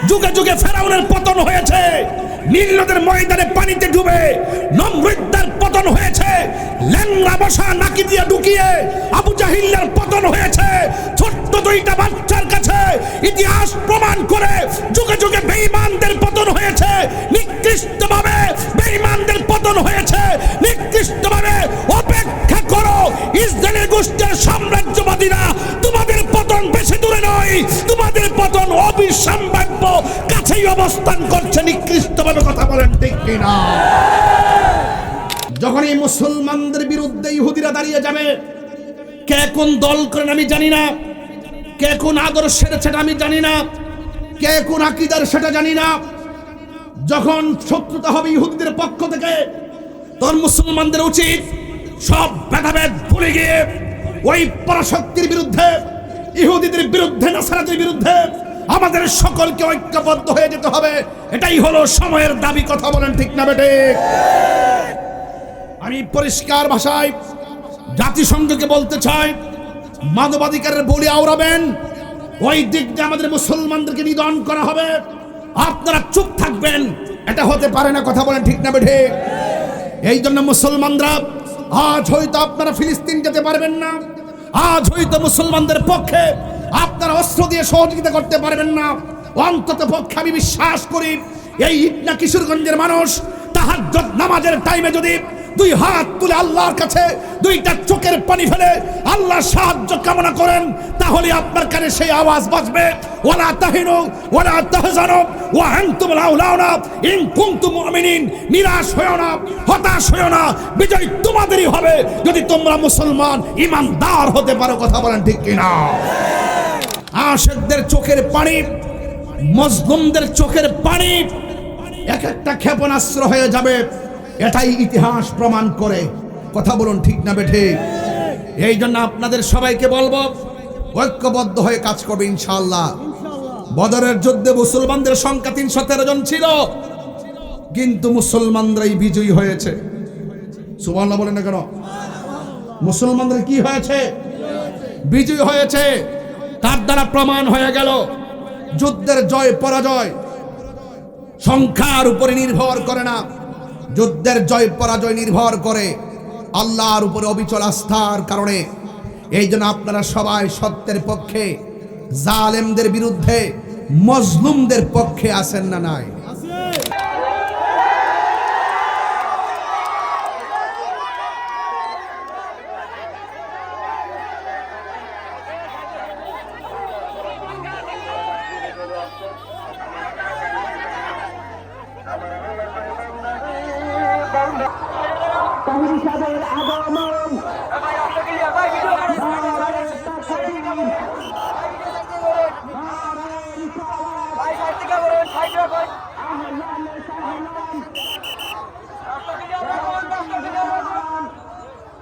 যুগে যুগে ফেরাউনের পতন হয়েছে, নীল নদের ময়দানে পানিতে ডুবে নমরুদের পতন হয়েছে, ল্যাংড়া বসা নাকি দিয়ে ঢুকিয়ে আবু জাহিলের পতন হয়েছে। ছোট্ট দুইটা বাচ্চার কাছে ইতিহাস প্রমাণ করে যুগে যুগে বেঈমানদের পতন হয়েছে, নিকৃষ্টভাবে বেঈমানদের পতন হয়েছে, নিকৃষ্টভাবে। অপেক্ষা করো, ইসরায়েলের গোষ্ঠীর সাম্রাজ্যবাদীরা, তোমাদের পতন বেশি দূরে নয়, তোমাদের পতন অবিসম্ভাব্য কাছেই অবস্থান করছে। নিকৃষ্টভাবে কথা বলেন ঠিক কিনা? যখন এই মুসলমানদের বিরুদ্ধে ইহুদিরা দাঁড়িয়ে যাবে, কে কোন দল করেন আমি জানি না, কে কোন আদর্শের সেটা আমি জানি না, কে কোন আকীদার সেটা জানি না। যখন শত্রুতা হবে ইহুদিদের পক্ষ থেকে, তখন মুসলমানদের উচিত সব ভেদাভেদ ভুলে গিয়ে ওই পরাশক্তির বিরুদ্ধে, ইহুদিদের বিরুদ্ধে, নাসারাদের বিরুদ্ধে আমাদের সকলকে ঐক্যবদ্ধ হয়ে যেতে হবে। এটাই হলো সময়ের দাবি। কথা বলেন ঠিক না বেটে? আমি পরিষ্কার ভাষায় জাতিসংঘকে বলতে চাই, মানবাধিকারের বলি আওড়াবেন, ওই দিক দিয়ে আমাদের মুসলমানদেরকে নিধন করা হবে, আপনারা চুপ থাকবেন, এটা হতে পারে না। কথা বলেন ঠিক না বেঠে? এই জন্য মুসলমানরা আজ হয়তো আপনারা ফিলিস্তিন যেতে পারবেন না, আজ হয়তো মুসলমানদের পক্ষে আপনারা অস্ত্র দিয়ে সহযোগিতা করতে পারবেন না, অন্তত পক্ষে আমি বিশ্বাস করি এই ইটনা কিশোরগঞ্জের মানুষ তাহাজ্জুদ নামাজের টাইমে যদি দুই হাত তুলে আল্লাহর কাছে দুইটা চোখের পানি ফেলে আল্লাহর সাহায্য কামনা করেন, তাহলে আপনার কানে সেই আওয়াজ বাজবে, ওয়ালা তাহিনু ওয়ালা তাহজানু ওয়া আনতুমুল আউলাউনা ইন কুনতুম মুমিনিন। নিরাশ হয়ো না, হতাশ হয়ো না, বিজয় তোমাদেরই হবে যদি তোমরা মুসলমান ইমানদার হতে পারো। কথা বলেন ঠিক কিনা? আশিকদের চোখের পানি, মজলুমদের চোখের পানি এক একটা ক্ষেপণাস্ত্র হয়ে যাবে, এটাই ইতিহাস প্রমাণ করে। কথা বলুন ঠিক না বেঠে? এই জন্য আপনাদের সবাইকে বলবো, ঐক্যবদ্ধ হয়ে কাজ করবে ইনশাআল্লাহ। বদরের যুদ্ধে মুসলমানদের সংখ্যা 313 জন ছিল, কিন্তু মুসলমানরাই বিজয়ী হয়েছে। সুবহানাল্লাহ বলেন না কেন? মুসলমানরা কি হয়েছে? বিজয়ী হয়েছে। তার দ্বারা প্রমাণ হয়ে গেল যুদ্ধের জয় পরাজয় সংখ্যার উপরে নির্ভর করে না, যুদ্ধের জয় পরাজয় নির্ভর করে আল্লাহর উপরে অবিচল আস্থার কারণে। এই জন্য আপনারা সবাই সত্যের পক্ষে, জালেমদের বিরুদ্ধে, মজলুমদের পক্ষে আছেন না? নাই?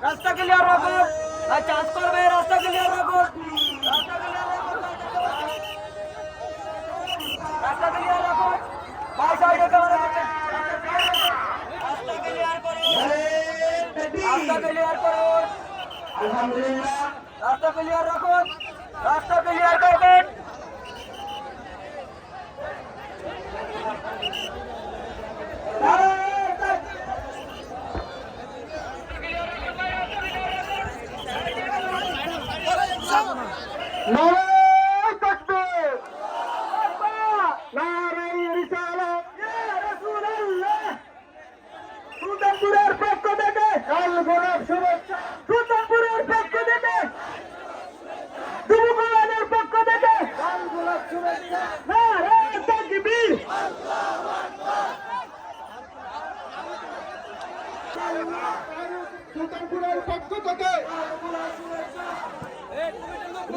রাস্তা ক্লিয়ার রাখুন, চাষ করবে, রাস্তা ক্লিয়ার রাখুন, রাস্তা ক্লিয়ার রাখুন, ভাই সাইডে ক্যামেরা করছেন, রাস্তা ক্লিয়ার করুন, রাস্তা ক্লিয়ার করুন, আলহামদুলিল্লাহ, রাস্তা ক্লিয়ার রাখুন, রাস্তা ক্লিয়ার করবেন। সুলতানপুরের পক্ষ থেকে লাল গোলাপ শুভেচ্ছা, সুলতানপুরের পক্ষ থেকে, দুবুকুলানের পক্ষ থেকে লাল গোলাপ শুভেচ্ছা। নারে তাকবীর, সুলতানপুরের পক্ষ থেকে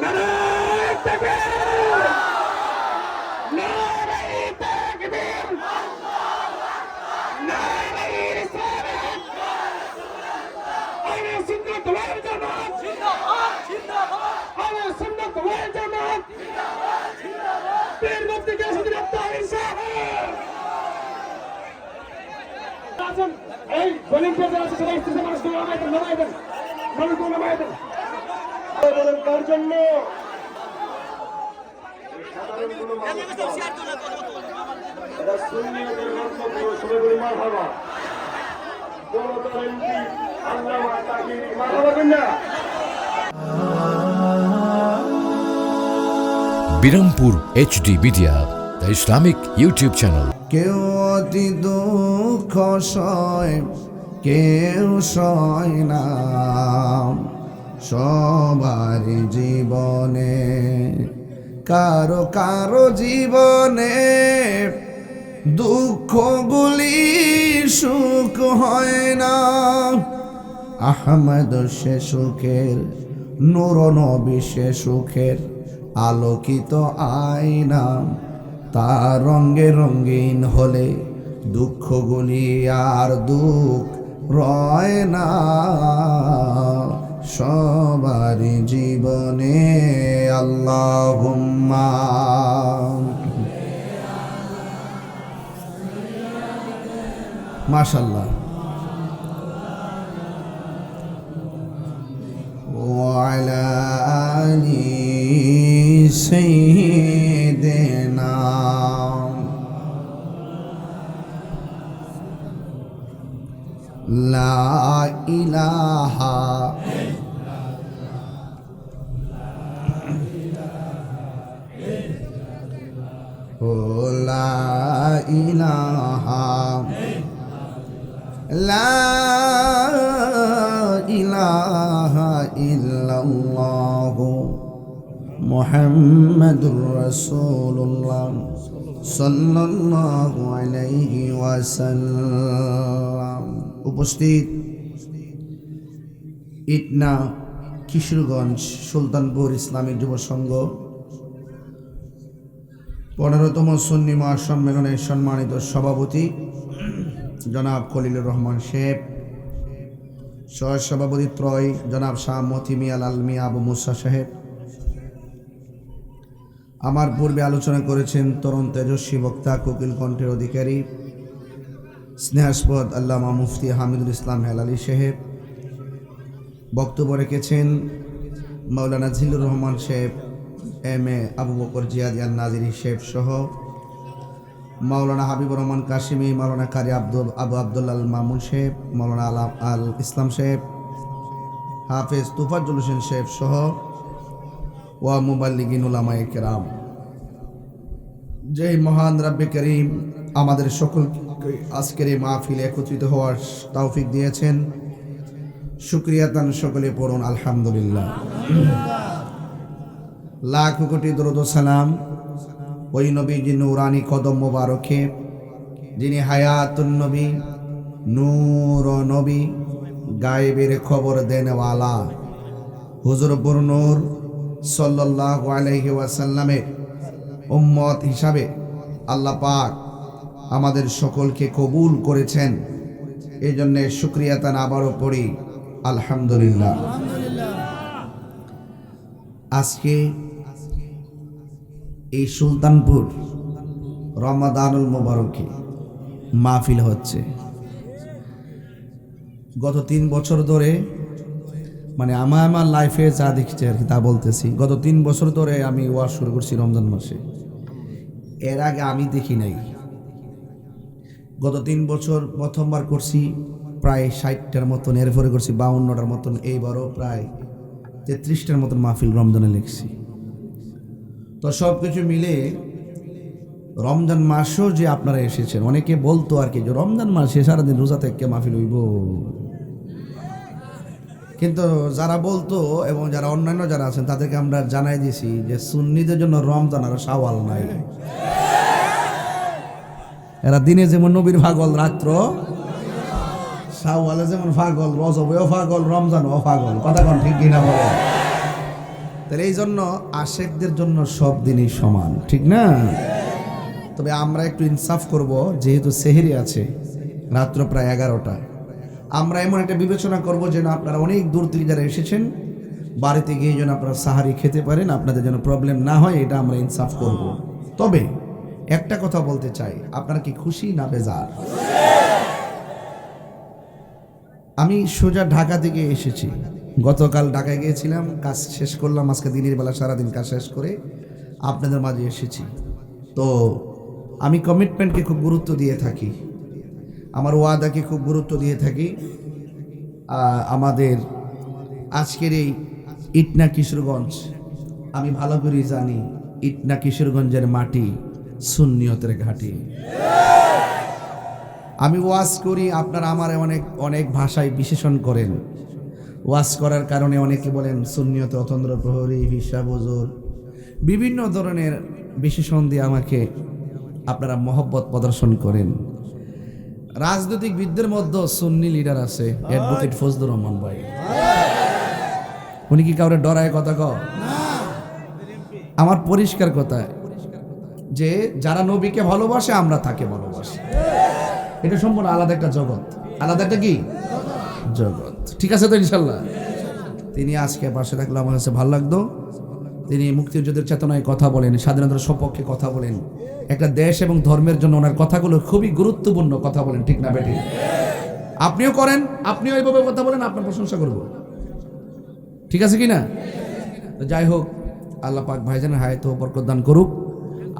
নারে তাকবীর, নারে তাকবীর, নারে রিসালাত, আহলে সুন্নাত ওয়াল জামাত জিন্দাবাদ, জিন্দাবাদ, আহলে সুন্নাত ওয়াল জামাত জিন্দাবাদ, জিন্দাবাদ, পীর মুফতি গিয়াসউদ্দিন আত্তাহি সাহেব। আসুন, এই ভলেন্টিয়ার যারা আছে সবাই ইস্তেমা মানুষগুলো নামাই দেন, মানুষগুলো নামাই দেন। বলেন কার জন্য? সাধারণ কোনো মানুষ সুন্নিয়তের বক্তব্য সবাই বলি মারহাবা। জনতার এমপি আল্লামা তাকির মারহাবা দেন না। Birampur HD media, the Islamic YouTube channel. কেউ অতি দুঃখ সয়, কেউ সয় না, সবার জীবনে কারো কারো জীবনে দুঃখগুলি সুখ হয় না। আহমদ সে সুখের, নূর নবী সে সুখের আলোকিত আয়না। তার রঙে রঙিন হলে দুঃখগুলি আর দুঃখ রয় না। সবার জীবনে আল্লাহুম্মা মাশাআল্লাহ। وعلى آل سيدنا لا إله لا إله لا إله إلا الله محمد رسول الله صلى الله عليه وسلم। উপস্থিত ইটনা কিশোরগঞ্জ সুলতানপুর ইসলামিক যুব সংঘ 15তম সুন্নি মহাসম্মেলনের সম্মানিত সভাপতি জনাব খলিলুর রহমান সাহেব, সহ সভাপতি ত্রয় জনাব শাহ মতি মিয়া লাল মিয়া আবু মুসা সাহেব, আমার পূর্বে আলোচনা করেছেন তরুণ তেজস্বী বক্তা কোকিল কণ্ঠের অধিকারী স্নেহাস্পদ আল্লামা মুফতি হামিদুল ইসলাম হেলালি সাহেব, বক্তব্য রেখেছেন মাওলানা জিল্লুর রহমান সাহেব, এম.এ. আবু বকর জিয়াদিয়ান নাজিরি সাহেব সহ মাওলানা হাবিবুর রহমান কাশিমি, মাওলানা কারি আবু আবদুল্লাহ মামুন সাহেব, মাওলানা আল ইসলাম সাহেব, হাফেজ তুফাজ্জল হোসেন সাহেব সহ ওয়া মুবাল্লিগিন উলামায়ে কেরাম। যেই মহান রাব্বে করিম আমাদের সকলকে আজকের এই মাহফিলে একত্রিত হওয়ার তৌফিক দিয়েছেন, শুকরিয়া তান সকলে পড়ুন আলহামদুলিল্লাহ। লাখ কোটি দরুদ ও সালাম ওই নবীজি নূরানি কদম মোবারকে, যিনি হায়াতুন নবী, নূর নবী, গায়েবের খবর দেনওয়ালা হুজুর নূর সাল্লাল্লাহু আলাইহি ওয়াসাল্লামের উম্মত হিসাবে আল্লাহ পাক আমাদের সকলকে কবুল করেছেন। এই জন্য শুকরিয়া তান আবারও পড়ি আলহামদুলিল্লাহ। আজকে এই সুলতানপুর রমাদানুল মোবারকে মাহফিল হচ্ছে। গত 3 বছর ধরে, মানে আমার লাইফে যা দেখছি আর কি তা বলতেছি, গত 3 বছর ধরে আমি ওয়াজ শুরু করছি রমজান মাসে। এর আগে আমি দেখি নাই। গত 3 বছর প্রথমবার করছি প্রায় 60টার মতন, এরপরে করছি 52টার মতন, এইবারও প্রায় 33টার মতন মাহফিল রমজানে লিখছি। তো সব কিছু মিলে রমজান মাসও যে আপনারা এসেছেন, অনেকে বলতো আর কি যে রমজান মাসে সারাদিন রোজা থেকে মাহফিল হইব, কিন্তু যারা বলতো এবং যারা অন্যান্য যারা আছেন তাদেরকে আমরা জানাই দিয়েছি যে সুন্নিদের জন্য রমজান আর শাওয়াল নাই। এরা দিনে যেমন নবীর পাগল, রাত্র শাওয়ালে যেমন পাগল, রজবেও পাগল, রমজানও পাগল। কথা কোন ঠিক কিনা বলে? তাহলে এই জন্য আশেকদের জন্য সব দিনই সমান, ঠিক না? তবে আমরা একটু ইনসাফ করব, যেহেতু সেহরি আছে, রাত্র প্রায় 11টা, আমরা এমন একটা বিবেচনা করব যেন আপনারা অনেক দূর থেকে যারা এসেছেন বাড়িতে গিয়ে যেন আপনারা সাহারি খেতে পারেন, আপনাদের যেন প্রবলেম না হয়, এটা আমরা ইনসাফ করব। তবে একটা কথা বলতে চাই, আপনারা কি খুশি না বেজার? আমি সোজা ঢাকা থেকে এসেছি, গতকাল ঢাকায় গিয়েছিলাম, কাজ শেষ করলাম, আজকে দিনের বেলা সারাদিন কাজ শেষ করে আপনাদের মাঝে এসেছি। তো আমি কমিটমেন্টকে খুব গুরুত্ব দিয়ে থাকি, আমার ওয়াদাকে খুব গুরুত্ব দিয়ে থাকি। আমাদের আজকের এই ইটনা কিশোরগঞ্জ, আমি ভালো করে জানি ইটনা কিশোরগঞ্জের মাটি সুন্নিয়তের ঘাঁটি। আমি ওয়াজ করি, আপনারা আমার অনেক অনেক ভাষায় বিশেষণ করেন। ওয়াজ করার কারণে অনেকে বলেন সুন্নিয়ত, অতন্দ্র প্রহরী, হিসাব হুজুর, বিভিন্ন ধরনের বিশেষণ দিয়ে আমাকে আপনারা মহব্বত প্রদর্শন করেন। রাজনৈতিকবিদদের মধ্যে সুন্নি লিডার আছে, অ্যাডভোকেট ফজলুর রহমান ভাই। উনি কি কাউরে ডরায় কথা কও? আমার পরিষ্কার কথা যে যারা নবীকে ভালোবাসে আমরা তাকে ভালোবাসি। এটা সম্পূর্ণ আলাদা একটা জগৎ, আলাদা একটা কি জগৎ। ঠিক আছে তো ইনশাল্লাহ। তিনি আজকে পাশে থাকলে আমার কাছে ভালো লাগতো। তিনি মুক্তিযুদ্ধের চেতনায় কথা বলেন, স্বাধীনতার সপক্ষে কথা বলেন, একটা দেশ এবং ধর্মের জন্য ওনার কথাগুলো খুবই গুরুত্বপূর্ণ কথা বলেন। ঠিক না বেটি? আপনিও করেন, আপনিও এইভাবে কথা বলেন, আপনার প্রশংসা করব। ঠিক আছে কি না? যাই হোক, আল্লাহ পাক ভাইজানের হায়াত ও বরকত দান করুক।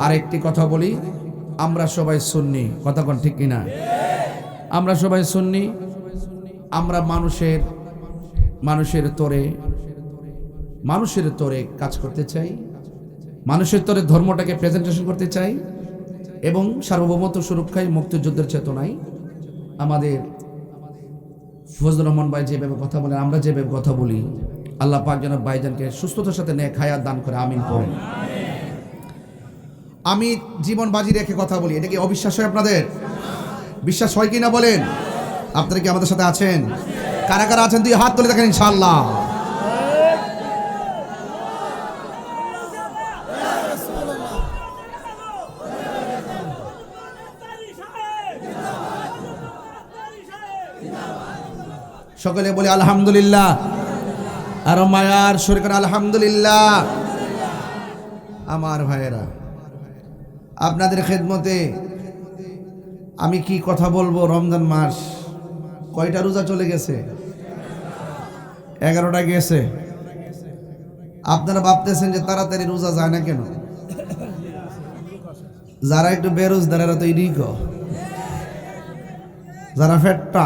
আর একটি কথা বলি, আমরা সবাই সুন্নি, কথা কোন ঠিক কিনা? আমরা সবাই সুন্নি। আমরা মানুষের তরে কাজ করতে চাই, মানুষের তরে ধর্মটাকে প্রেজেন্টেশন করতে চাই, এবং সার্বভৌমত্ব সুরক্ষায় মুক্তিযুদ্ধের চেতনায় আমাদের ফজলুর রহমান ভাই যেভাবে কথা বলেন, আমরা যেভাবে কথা বলি, আল্লাহ পাক যেন ভাইজানকে সুস্থতার সাথে নেক হায়াত দান করে, আমিন পড়েন। আমি জীবন বাজি রেখে কথা বলি, এটা কি অবিশ্বাস হয় আপনাদের? বিশ্বাস হয় কিনা বলেন? আপনারা কি আমাদের সাথে আছেন? কারা কারা আছেন দুই হাত তুলে দেখেন ইনশাআল্লাহ। সকলে বলি আলহামদুলিল্লাহ। আর মায়ার শরীর আলহামদুলিল্লাহ। আমার ভাইয়েরা, আপনাদের খেদমতে আমি কি কথা বলবো? রমজান মাস কয়টা রোজা চলে গেছে? 11টা গেছে। আপনারা ভাবতেছেন যে তাড়াতাড়ি রোজা যায় না কেন? যারা একটু বেরোজগার এরা তো ইডিক, যারা ফেটটা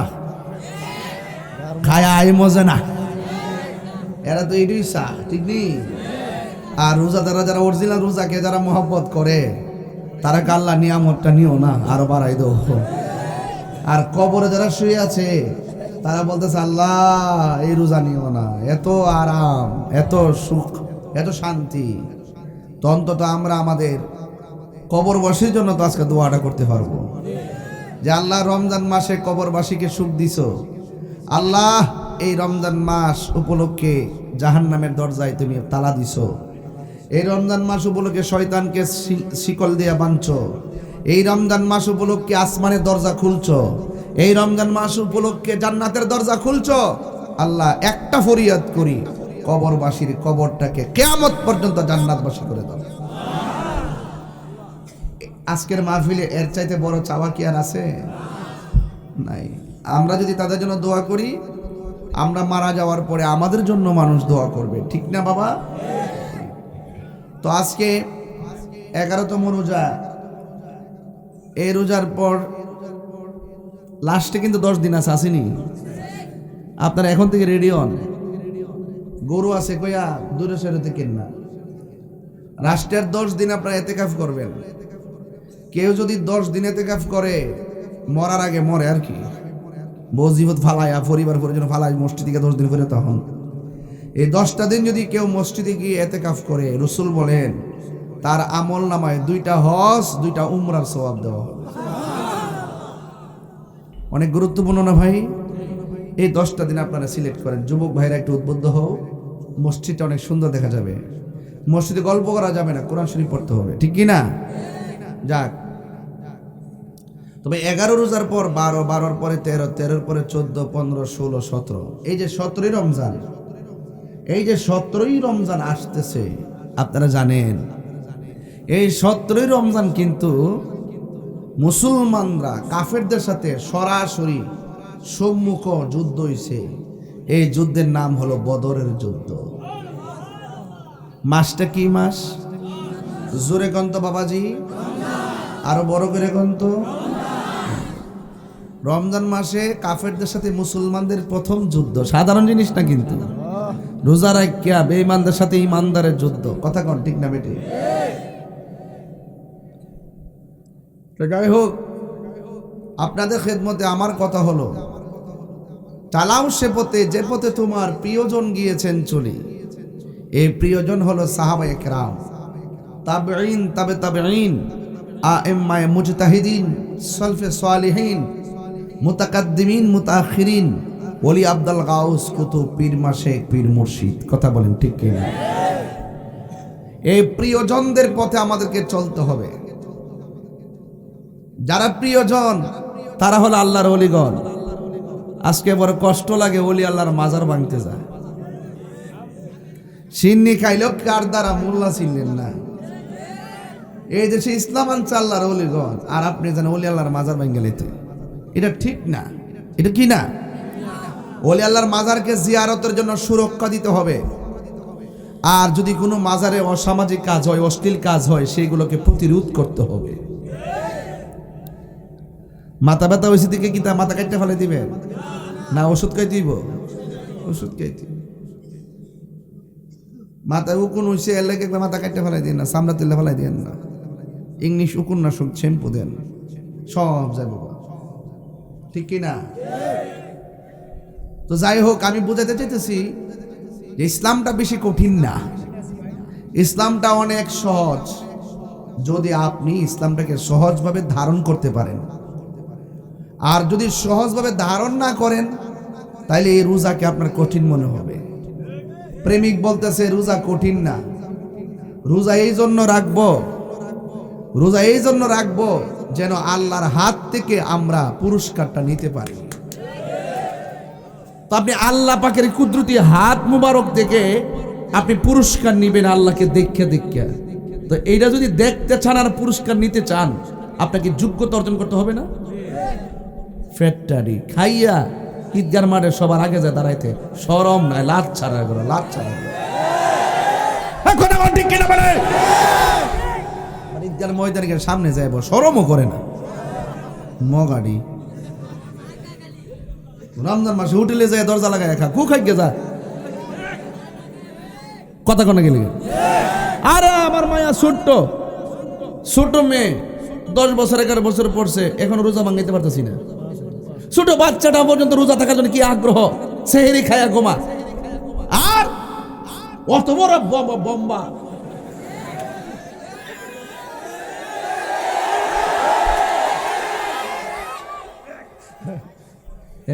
খায় আই মজে না, এরা তো ইডি চা, ঠিক নেই? আর রোজাদাররা যারা অরিজিনাল রোজাকে যারা মহব্বত করে, তারা আল্লাহ নিয়ামতটা নিও না, আরো বাড়াই দো। আর কবরে যারা শুয়ে আছে তারা বলতেছে আল্লাহ এই রোজা নিও না, এত আরাম, এত সুখ, এত শান্তি। তো অন্তত আমরা আমাদের কবরবাসীর জন্য তো আজকে দোয়াটা করতে পারবো যে আল্লাহ রমজান মাসে কবরবাসীকে সুখ দিছ। আল্লাহ এই রমজান মাস উপলক্ষে জাহান্নামের দরজায় তুমি তালা দিছ। এই রমজান মাস উপলক্ষে শয়তানকে শিকল দিয়ে বাঁধছ। এই রমজান মাস উপলক্ষে আসমানের দরজা খুলছ। এই রমজান মাস উপলক্ষে জান্নাতের দরজা খুলছ। আল্লাহ একটা ফরিয়াদ করি, কবরবাসীর কবরটাকে কিয়ামত পর্যন্ত জান্নাতবাসী করে দাও। আজকের মাহফিলে এর চাইতে বড় চাওয়া কি আর আছে? নাই। আমরা যদি তাদের জন্য দোয়া করি, আমরা মারা যাওয়ার পরে আমাদের জন্য মানুষ দোয়া করবে, ঠিক না বাবা? তো আজকে 11তম রোজা। এই রোজার পর লাস্টে কিন্তু 10 দিন আছে, আসেনি? আপনারা এখন থেকে রেডি হন। গরু আছে কইয়া দূরে সরে থেকে না। রাষ্ট্রের 10 দিন আপনারা এতেকাফ করবেন। কেউ যদি 10 দিন এতেকাফ করে, মরার আগে মরে আর কি, বজিবত ফালায়া পরিবার পরিজন ফালাই মসজিদে 10 দিন করে, তখন এই 10টা দিন যদি কেউ মসজিদে গিয়ে এতেকাফ করে, রাসূল বলেন তার আমল নামায় 2টা হজ 2টা উমরার সওয়াব দেওয়া হবে। অনেক গুরুত্বপূর্ণ না ভাই? এই 10টা দিন আপনারা সিলেক্ট করেন। যুবক ভাইরা একটু উদ্বুদ্ধ হও, মসজিদটা অনেক সুন্দর দেখা যাবে। মসজিদে গল্প করা যাবে না, কোরআন শরীফ পড়তে হবে, ঠিক কি না? যাক, তবে 11 রোজার পর 12, 12 পরে 13, 13 পরে 14, 15, 16, 17, এই যে 17ই রমজান, এই যে 17ই রমজান আসতেছে, আপনারা জানেন এই 17ই রমজান কিন্তু মুসলমানরা কাফেরদের সাথে সরাসরি সম্মুখ যুদ্ধ হয়েছে। এই যুদ্ধের নাম হলো বদরের যুদ্ধ। মাসটা কি মাস? জোরে কন্ত বাবাজি? আরো বড় করে কোন তো রমজান মাসে কাফেরদের সাথে মুসলমানদের প্রথম যুদ্ধ, সাধারণ জিনিস না কিন্তু। রোজা রাখিয়া বেঈমানদের সাথে ইমানদারের যুদ্ধ, কথা কোন ঠিক না বেটি? তো যাই হোক, আপনাদের খেদমতে আমার কথা হলো, চালাও সে পথে যে পথে তোমার প্রিয়জন গিয়েছেন চলে। এই প্রিয়জন হলো সাহাবায়ে কেরাম, তাবেঈন, তাবে তাবেঈন, আইম্মায়ে মুজতাহিদিন, সালফে সালিহিন, মুতাকাদ্দিমিন, মুতাআখিরিন, ওলি আব্দুল গাউস, কুতুব, পীর মাশায়েখ, পীর মুর্শিদ। কথা বলেন ঠিক কি না? এই প্রিয়জনদের পথে আমাদেরকে চলতে হবে। যারা প্রিয়জন তারা হলো আল্লাহর ওলিগণ। আজকে বড় কষ্ট লাগে, ওলি আল্লাহর মাজার ভাঙতে যায়। সিন্নি খাইলেও কার দ্বারা মোল্লা চিনলেন না। এই দেশে ইসলাম আনছে আল্লাহর ওলিগণ, আর আপনি জানেন ওলি আল্লাহর মাজার ভাঙে লেতে। এটা ঠিক না, এটা কি না? ওলি আল্লাহর মাজারকে জিয়ারতের জন্য সুরক্ষা দিতে হবে। আর যদি কোনো মাজারে অসামাজিক কাজ হয়, অশ্লীল কাজ হয়, সেইগুলোকে প্রতিরোধ করতে হবে। মাথা ব্যথা হয়েছে দিকে কি তা মাথা কাটতে ফেলে দিবেন না ওষুধ খাইতে দিব? ওষুধ খাইতে মাথায় উকুন হয়েছে, এর লাগে মাথা কাটতে ফেলাই দিন না, চামড়া তেলে ফেলাই দিন না, ইংলিশ উকুন না সব শ্যাম্পু দেন, সব যাবে। ঠিক কি না? তো যাই হোক, আমি বোঝাতে চাইতেছি যে ইসলামটা বেশি কঠিন না, ইসলামটা অনেক সহজ। যদি আপনি ইসলামটাকে সহজভাবে ধারণ করতে পারেন, আর যদি সহজভাবে ধারণ না করেন, তাহলে এই রোজাকে আপনার কঠিন মনে হবে। প্রেমিক বলতেছে রোজা কঠিন না, রোজা এই জন্য রাখবো, রোজা এই জন্য রাখবো যেন আল্লাহর হাত থেকে আমরা পুরস্কারটা নিতে পারি। তো আপনি আল্লাহ পাকের কুদরতি হাত মুবারক থেকে আপনি পুরস্কার নিবেন আল্লাহকে দেখে দেখে। তো এইটা যদি দেখতে চান আর পুরস্কার নিতে চান, আপনাকে যোগ্যতা অর্জন করতে হবে না? ফ্যাক্টরি খাইয়া ঈদগার মাঠে সবার আগে যায় দাঁড়াইতে শরম নাই, লাত ছাড়া করে, লাত ছাড়া ঈদগার ময়দানের সামনে যাইব, শরমও করে না। মগাড়ি রমজান মাসে হোটেলে যায় দরজা লাগায় খা, কু খাই গে যা, কথা কোনা গেলে। আরে আমার মায়া ছোট্ট ছোট মেয়ে, 10 বছর 11 বছর পড়ছে, এখন রোজা ভাঙাইতে পারতেছি না। ছোট বাচ্চাটা পর্যন্ত রোজা থাকার জন্য কি আগ্রহ, সেহেরি খায়া গোমা। আর অত বড় বম্বা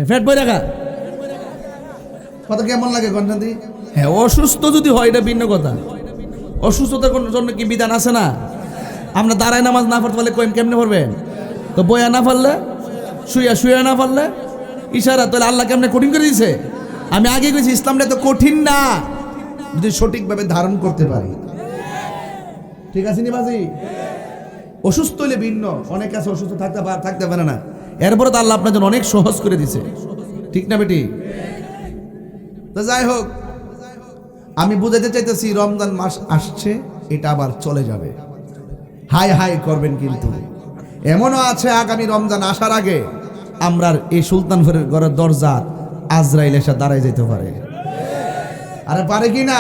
ফ্যাট বই রাখা, কথা কেমন লাগে গন্ডাদি? হ্যাঁ, অসুস্থ যদি হয় এটা ভিন্ন কথা। অসুস্থতার জন্য কি বিধান আছে না? আমরা দাঁড়ায় নামাজ না পড়তে পারলে কেমনে পড়বেন? তো বয়া না পারলে, শুয়া না পারলে, ইশারা, তাহলে আল্লাহ কেমনে কঠিন করে দিয়েছে? আমি আগে গেছি ইসলামটা তো কঠিন না, যদি সঠিকভাবে ধারণ করতে পারি। ঠিক আছে নি বাজি? অসুস্থ হলে ভিন্ন, অনেক আছে অসুস্থ থাকতে পারে না, এরপরে তো আল্লাহ আপনার জন্য অনেক সহজ করে দিছে। ঠিক না বেটি? তো যাই হোক, আমি বুঝাতে চাইতেছি রমজান মাস আসছে, এটা আবার চলে যাবে, হাই হাই করবেন। কিন্তু এমনও আছে আগামী রমজান আসার আগে আমরা এই সুলতানপুরের ঘরের দরজা আজরাইল এসে দাঁড়ায় যেতে পারে। আরে পারে কি না?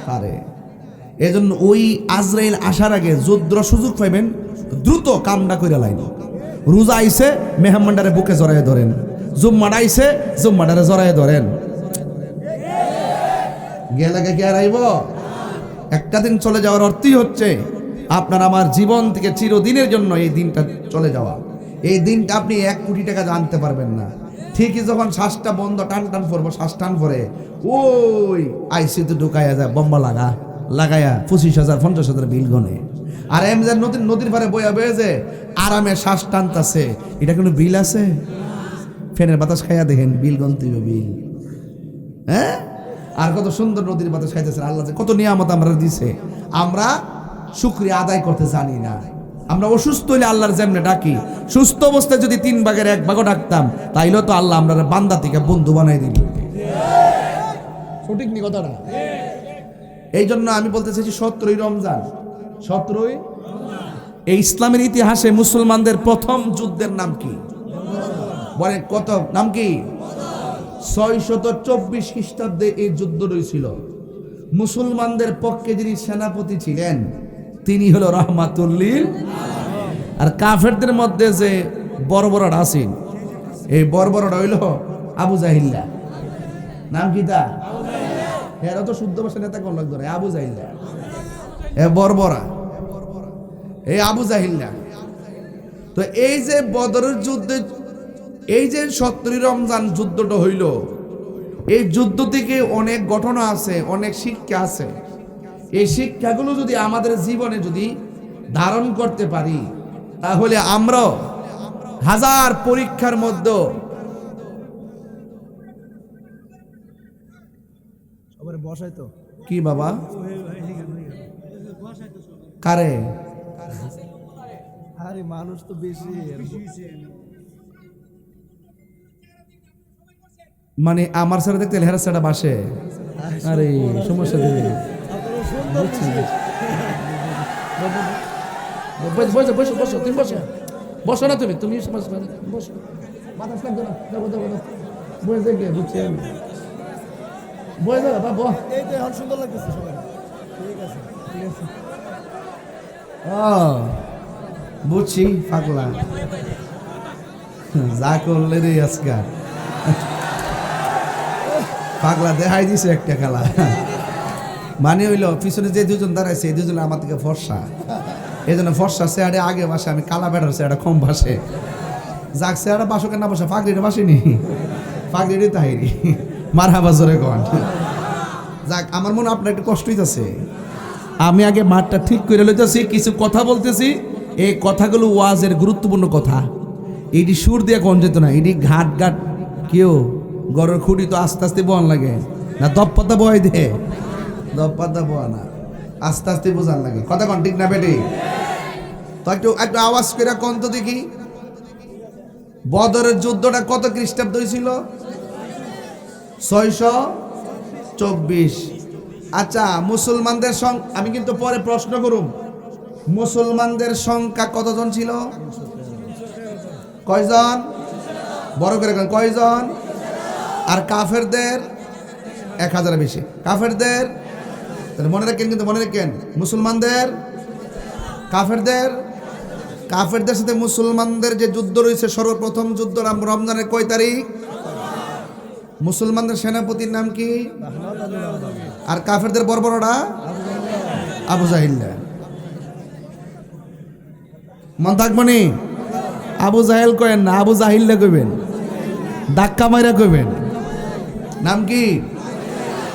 পারে। এজন্য ওই আজরাইল আসার আগে যুদ্ধ সুযোগ পাইবেন, দ্রুত কামটা করে লাইন। রোজা আইছে, মেহমানডারে বুকে জড়াই ধরেন, জুম্মাটা আইছে, জুম্মাডারে জড়াই ধরেন। গেলাকে কে আর আইব? একটা দিন চলে যাওয়ার অর্থই হচ্ছে আপনার আমার জীবন থেকে চিরদিনের জন্য এই দিনটা চলে যাওয়া। এই দিনটা আপনি 1 কোটি টাকা জানতে পারবেন না। ঠিকই যখন শ্বাসটা বন্ধ, টান পড়বো, শ্বাস টান পরে ওই আইসিতে ঢুকাইয়া যায়, বম্বা লাগাইয়া 25,000 50,000 বিল গনে। আর এমজার নদীর পারে বইয়া বয়েছে আরামে শ্বাস টানতাছে, এটা কোনো বিল আছে? ফ্যানের বাতাস খাইয়া দেখেন, বিল গনতে বিল। হ্যাঁ, আর কত সুন্দর নদীর বাতাস খাইতেছেন। আল্লাহ কত নিয়ামত আমরা দিছে, আমরা শুকরিয়া আদায় করতে জানি না। আমরা অসুস্থ হইলে আল্লাহর যেমনে ডাকি, সুস্থ অবস্থায় যদি 3 ভাগের 1 ভাগও ডাকতাম, তাইলেও তো আল্লাহ আমরা বান্দা থেকে বন্ধু বানাই দিল। সঠিক নি কথাটা? এই জন্য আমি বলতে চাইছি 17ই রমজান, 17ই এই ইসলামের ইতিহাসে মুসলমানদের প্রথম যুদ্ধের নাম কি? বলেন কত নাম কি? 624 খ্রিস্টাব্দে এই যুদ্ধ হয়েছিল। মুসলমানদের পক্ষে যিনি সেনাপতি ছিলেন তিনি হলো রহমাতুল্লিল, আর কাফেরদের মধ্যে যে বর্বরটা আছেন এই বর্বরটা হইল আবু জাহিল্লা। নাম কি তা? এরা তো শুদ্ধ ভাষা নেতা কোন লোক ধরে আবু জাহিল্লা, এ বর্বরা, এই আবু জাহিল্লা। তো এই যে বদরের যুদ্ধে এই যে 17 রমজান যুদ্ধটা হইল, এই যুদ্ধ থেকে অনেক ঘটনা আছে, অনেক শিক্ষা আছে। এই শিক্ষাগুলো যদি আমাদের জীবনে যদি ধারণ করতে পারি তাহলে আমরাও হাজার পরীক্ষার মধ্যে কি বাবা কারে আরে মানুষ তো বেশি মানে আমার সাথে দেখতে হেরা সাটা বাসে। আরে সমস্যা দেবে বসো বসো বসো তুমি বসো বসো না তুমি তুমি বসো মাথা লাগবে না দেখো দেখো বসে দেখে বুঝছি আমি বসে যাও বাবা এই তো এখন সুন্দর লাগতেছে সবাই। ঠিক আছে ঠিক আছে। বুঝছি পাগলা যা করলে রে আজকাল পাগলা দেখাই দিছে একটা খেলা। মানে হইল পিছনে যে দুজন দাঁড়াইছে এই দুজন আমার থেকে ফর্সা, এই জন্য ফর্সা চেয়ারে আগে বাসে, আমি কালা বেড়ার চেয়ারটা কম বাসে। যাক চেয়ারটা বাসকে না বসে ফাঁকড়িটা বাসিনি, ফাঁকড়িটাই তাহিরি মার হাবা জোরে কন। যাক আমার মনে আপনার একটু কষ্ট হইতেছে। আমি আগে মাঠটা ঠিক করে লইতেছি, কিছু কথা বলতেছি, এই কথাগুলো ওয়াজের গুরুত্বপূর্ণ কথা। এটি সুর দিয়ে কোন যেত না, এটি ঘাট ঘাট কেউ গড়ের খুঁটি তো আস্তে আস্তে বন লাগে না, দপ্পাতা বয় দে, দপ্পাতা বয়া না, আস্তে আস্তে বোঝান লাগে। কথা কন ঠিক না বেটি? তো একটু একটু আওয়াজ করে কোন তো দেখি, বদরের যুদ্ধটা কত খ্রিস্টাব্দ হয়েছিল? 624। আচ্ছা মুসলমানদের সংখ্যা, আমি কিন্তু পরে প্রশ্ন করুম, মুসলমানদের সংখ্যা কতজন ছিল? কয়জন? বড় করে কয়জন? আর কাফেরদের 1000 বেশি। কাফেরদের মনে রাখেন, কিন্তু মনে রাখেন মুসলমানদের কাফেরদের সাথে মুসলমানদের যে যুদ্ধ রয়েছে, সর্বপ্রথম যুদ্ধ রমজানের কয় তারিখ? মুসলমানদের সেনাপতির নাম কি? আর কাফেরদের বর্বরটা আবু জাহিল্লা। মন থাকবনি? আবু জাহেল কয়েন না, আবু জাহিল্লা কইবেন, ধাক্কা মাইরা কইবেন। নাম কি?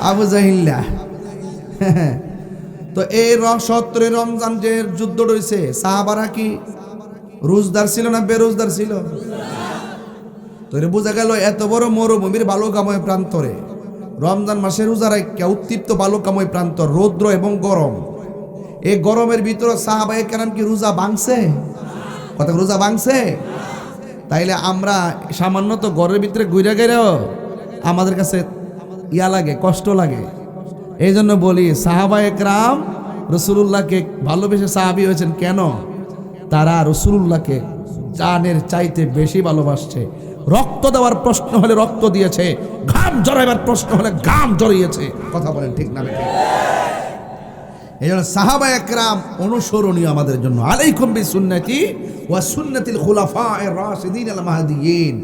আবু জাহিল্লা। তো এই 17 রমজান যে যুদ্ধ রয়েছে, সাহাবারা কি রোজদার ছিল না বেরোজদার ছিল? তো বোঝা গেল এত বড় মরুভূমির বালুকাময় প্রান্তরে রমজান মাসের রোজা রাখা উত্তপ্ত বালুকাময় প্রান্তর, রৌদ্র এবং গরম, এই গরমের ভিতরে সাহাবায়ে কেরাম কি রোজা ভাঙছে? কথা রোজা ভাঙছে? তাইলে আমরা সামান্য তো ঘরের ভিতরে ঘুরে গেলেও আমাদের কাছে ইয়া লাগে, কষ্ট লাগে। এই জন্য বলি সাহাবায়ে কেরাম রাসূলুল্লাহকে ভালোবেসে সাহাবী হয়েছেন কেন? তারা রাসূলুল্লাহকে জানের চাইতে বেশি ভালোবাসছে। রক্ত দেওয়ার প্রশ্ন হলে রক্ত দিয়েছে, ঘাম জড়াইবার প্রশ্ন হলে ঘাম জড়িয়েছে। কথা বলেন ঠিক না বেঠিক? এই জন্য সাহাবায়ে কেরাম অনুসরণীয় আমাদের জন্য। আলাইকুম বিসুন্নতি ওয়া সুন্নাতিল খুলাফায়ে রাশিদিন আল মাহদিয়িন।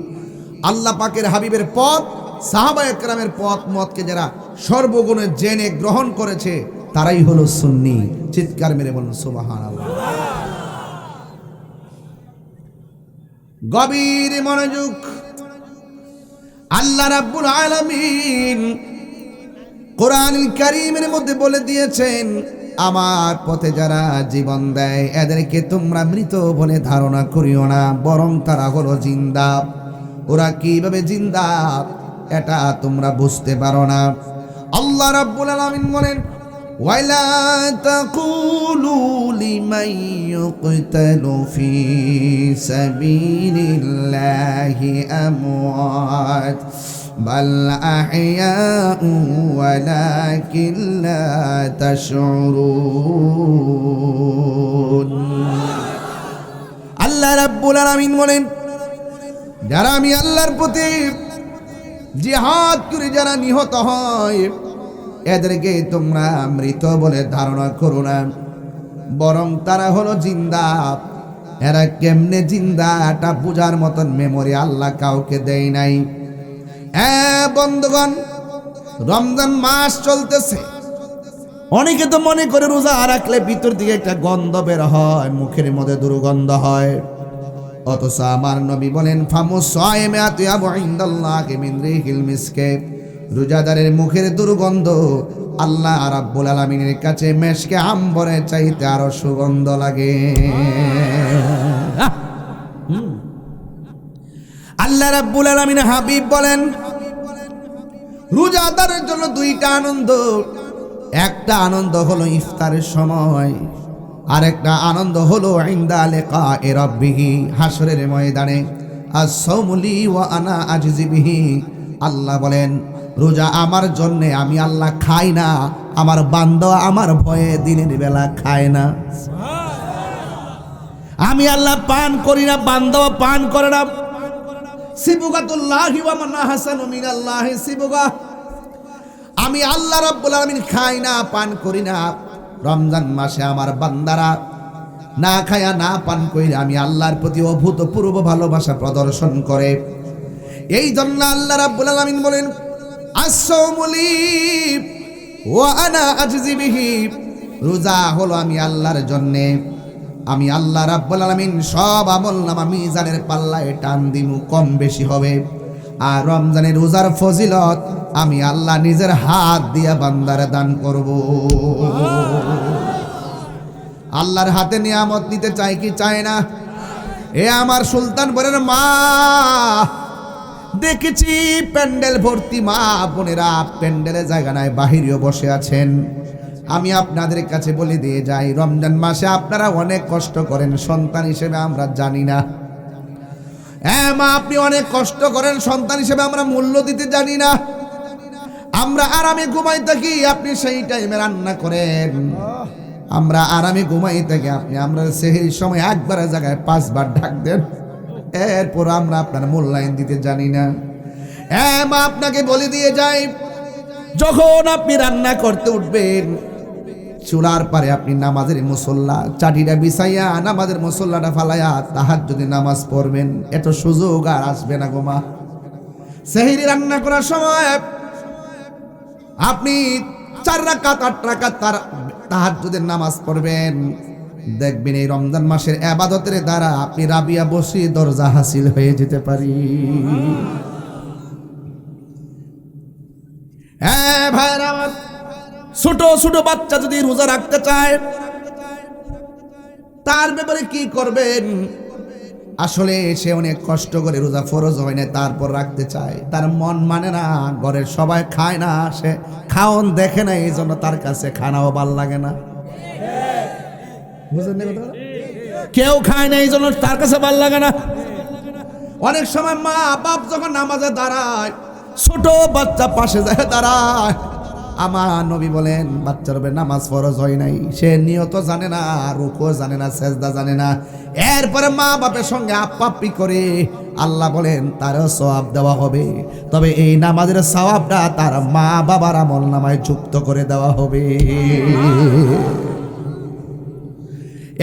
আল্লাহ পাকের হাবিবের পথ, সাহাবায়ে কেরামের পথ মতকে যারা সর্বগুণে জেনে গ্রহণ করেছে তারাই হলো সুন্নি। চিৎকার মেরে বলুন সুবহানাল্লাহ। গভীর মনোযোগ। আল্লাহ রাব্বুল আলামিন কোরআনুল কারীমের মধ্যে বলে দিয়েছেন, আমার পথে যারা জীবন দেয় এদেরকে তোমরা মৃত বলে ধারণা করিও না, বরং তারা হলো জিন্দা। ওরা কিভাবে জিন্দা এটা তোমরা বুঝতে পারো না। আল্লাহ রাব্বুল আলামিন বলেন, ওয়ালা তাকুলু লিমান ইউকতালু ফি সাবিলিল্লাহি আমওয়াত বাল আহইয়াউ ওয়ালাকিন লা তাশউরুন। আল্লাহ রাব্বুল আলামিন বলেন, যারা আমি আল্লাহর প্রতি জিহাদ করে যারা নিহত হয় এদেরকে তোমরা মৃত বলে ধারণা করো না, বরং তারা হলো জিন্দা। এরা কেমনে জিন্দা এটা বোঝার মতন মেমোরি আল্লাহ কাউকে দেয় নাই। বন্ধুগণ, রমজান মাস চলতেছে, অনেকে তো মনে করে রোজা রাখলে ভিতর দিকে একটা গন্ধ বের হয়, মুখের মধ্যে দুর্গন্ধ হয়। অথচ আমার নবী বলেন, ফামুস সায়মে আতিয়াবু ইনদাল্লাহি মিন রিহিল মিসকে, রোজাদারের মুখের দুর্গন্ধ আল্লাহ রাব্বুল আলামিনের কাছে মেশকে আম্বরের চাইতে আরো সুগন্ধ লাগে। আল্লাহ রাব্বুল আলামিন হাবিব বলেন, রোজাদারের জন্য দুইটা আনন্দ, একটা আনন্দ হলো ইফতারের সময়, আরেকটা আনন্দ হলো ইনদা লিকায়ে রাব্বিহি, হাসরের ময়দানে। আস-সাওমু লি ওয়া আনা আজজি বিহি, আল্লাহ বলেন রোজা আমার জন্য, আমি আল্লাহ খাই না, আমার বান্দা আমার ভয়ে দিনের বেলা খায় না। আমি আল্লাহ পান করি না, বান্দাও পান করে না। সিবগাতুল্লাহি ওয়া মান আহসানু মিনাল্লাহি সিবগা, আমি আল্লাহ রাব্বুল আলামিন খাই না, পান করি না। রমজান মাসে আমার বান্দারা না খায়া না পান কইরা আমি আল্লাহর প্রতি অভূতপূর্ব ভালোবাসা প্রদর্শন করে। এই জন্য আল্লাহ রাব্বুল আলামিন বলেন, আস-সাওমু লি ওয়া আনা আজজি বিহি, রোজা হলো আমি আল্লাহর জন্য, আমি আল্লাহ রাব্বুল আলামিন সব আমলনামা মিজানের পাল্লায় টান দিমু, কম বেশি হবে। আর রমজানের রোজার ফজিলত আমি আল্লাহ নিজের হাত দিয়া বান্দারে দান করব। আল্লাহর হাতে নিয়ামত নিতে চাই কি চায় না? এ আমার সুলতানপুরের মা, দেখেছি প্যান্ডেল ভর্তি মা বোনেরা, প্যান্ডেলে জায়গা নাই, বাহিরেও বসে আছেন। আমি আপনাদের কাছে বলে দিয়ে যাই, রমজান মাসে আপনারা অনেক কষ্ট করেন, সন্তান হিসেবে আমরা জানি না। মা, আপনি অনেক কষ্ট করেন, সন্তান হিসেবে আমরা মূল্য দিতে জানি না। আমরা আরামে ঘুমাই থাকি, আপনি সেই টাইমে রান্না করেন। আমরা আরামে ঘুমাই থাকি, আপনি আমরা সেহরির সময় একবারের জায়গায় 5 বার ডাক দেন, এরপর আমরা আপনার মূল্যায়ন দিতে জানি না। মা, আপনাকে বলে দিয়ে যাই, যখন আপনি রান্না করতে উঠবেন, চুলার পারে আপনি নামাজের মুসল্লা চাটিটা বিছাইয়া নামাজের মুসল্লাটা ফালাইয়া তাহাজ্জুদের নামাজ পড়বেন। এত সুযোগ আর আসবে না গো মা। সেহরি রান্না করার সময় আপনি 4 রাকাত 8 রাকাত তাহাজ্জুদের নামাজ পড়বেন। দেখবেন এই রমজান মাসের ইবাদতের দ্বারা আপনি রাবিয়া বসি দরজা হাসিল হয়ে যেতে পারি। হ্যাঁ ভাইরা আমার, ছোট ছোট বাচ্চা যদি রোজা রাখতে চায় তার ব্যাপারে কি করবেন? আসলে সে অনেক কষ্ট করে রোজা ফরজ হয় না, তারপর রাখতে চায়, তার মন মানে না, ঘরের সবাই খায় না, সে খাওন দেখে না, এই জন্য তার কাছে খানাও ভাল লাগে না। বুঝলেন কথা? কেউ খায় না এই জন্য তার কাছে ভাল লাগে না। অনেক সময় মা বাপ যখন নামাজে দাঁড়ায়, ছোট বাচ্চা পাশে যায় দাঁড়ায়, আমার নবী বলেন বাচ্চার উপরে নামাজ ফরজ হয় নাই, সে নিয়ত জানে না, রুকু জানে না, সেজদা জানে না, এরপরে মা বাপের সঙ্গে আপ্পাপ্পি করে, আল্লাহ বলেন তারও সওয়াব দেওয়া হবে, তবে এই নামাজের সওয়াবটা তার মা বাবার আমল নামায় যুক্ত করে দেওয়া হবে।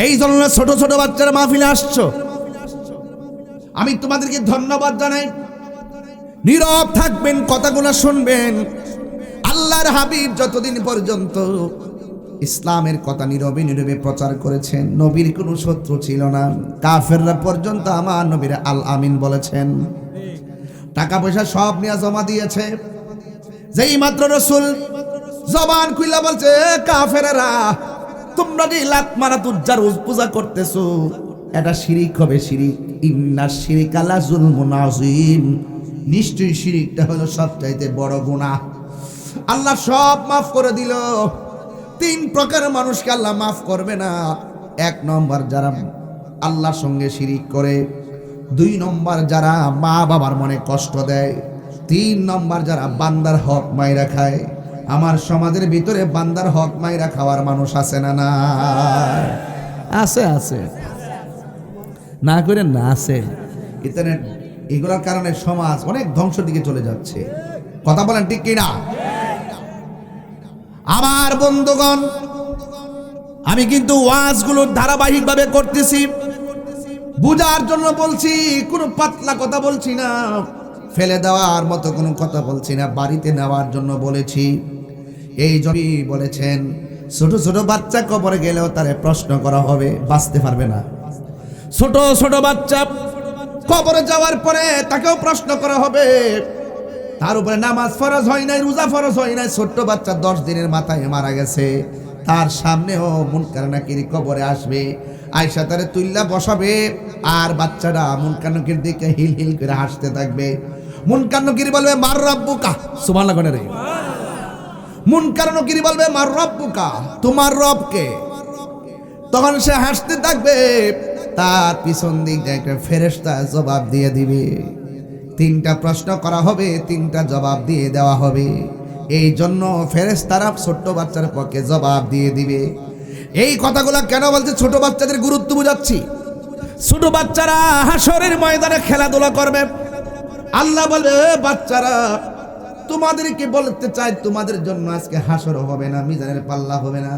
এই জন্য ছোট ছোট বাচ্চারা মাহফিলে আসছো, আমি তোমাদেরকে ধন্যবাদ জানাই। নীরব থাকবেন, কথাগুলো শুনবেন। আল্লাহর হাবিব যতদিন পর্যন্ত ইসলামের কথা নীরবে নীরবে প্রচার করেছেন, নবীর কোনো শত্রু ছিল না। কাফেররা পর্যন্ত আমার নবীর আল আমিন বলেছেন, টাকা পয়সা সব নিয়ে জমা দিয়েছে। যেই মাত্র রাসূল জবান খুইলা বলছে, কাফেররা তোমরা যে লাত মারা তুজ্জার পূজা করতেছো, এটা শিরিক হবে, শিরিক। ইন্নাশ শিরিকা লা যুলমুন আযীম, নিশ্চয়ই শিরিকটা হলো সবচাইতে বড় গুনাহ। আল্লাহ সব মাফ করে দিল। 3 প্রকারের মানুষকে আল্লাহ মাফ করবে না। 1 নম্বর যারা আল্লাহর সঙ্গে শিরিক করে, 2 নম্বর যারা মা বাবার মনে কষ্ট দেয়, 3 নম্বর যারা বান্দার হক মাইরা খায়। আমার সমাজের ভিতরে বান্দার হক মাইরা খাওয়ার মানুষ আছে না? না আছে, আছে। না করে না আছে। ইন্টারনেট এগুলোর কারণে সমাজ অনেক ধ্বংসের দিকে চলে যাচ্ছে। কথা বলেন ঠিক কিনা? আমার বন্ধুগণ, আমি কিন্তু ওয়াজগুলো ধারাবাহিকভাবে করতেছি, বুঝার জন্য বলছি, কোনো পাতলা কথা বলছি না, ফেলে দেওয়ার মতো কোনো কথা বলছি না, বাড়িতে নেওয়ার জন্য বলেছি। এই জন্যই বলেছেন ছোট ছোট বাচ্চা কবরে গেলেও তারে প্রশ্ন করা হবে, বাঁচতে পারবে না। ছোট ছোট বাচ্চা কবরে যাওয়ার পরে তাকেও প্রশ্ন করা হবে। তার উপরে নামাজ ফরজ হয় নাই, রোজা ফরজ হয় নাই, ছোট্ট বাচ্চা 10 দিনের মাথায় মারা গেছে, তার সামনেও মুনকার নাকির কবরে আসবে, আয়সা তারে তুল্লা বসাবে, আর বাচ্চাটা মুনকার নাকির দিকে হিল হিল করে হাসতে থাকবে। মুনকার নাকির বলবে মার রাব্বুকা, সুবহানাল্লাহ রে। মুনকার নাকির বলবে মার রাব্বুকা, তোমার রব কে? তখন সে হাসতে থাকবে, তার পিছন দিক দিয়ে একটা ফেরেশতা জবাব দিয়ে দিবে। 3টা প্রশ্ন করা হবে, 3টা জবাব দিয়ে দেওয়া হবে। এই জন্য ফেরেশতারা ছোট্ট বাচ্চার পক্ষে জবাব দিয়ে দিবে। এই কথাগুলো কেন বলছে? ছোট বাচ্চাদের গুরুত্ব বুঝাচ্ছি। ছোট বাচ্চারা হাসরের ময়দানে খেলাধুলা করবে। আল্লাহ বলবে, বাচ্চারা তোমাদেরকে বলতে চাই, তোমাদের জন্য আজকে হাসর হবে না, মিজানের পাল্লা হবে না,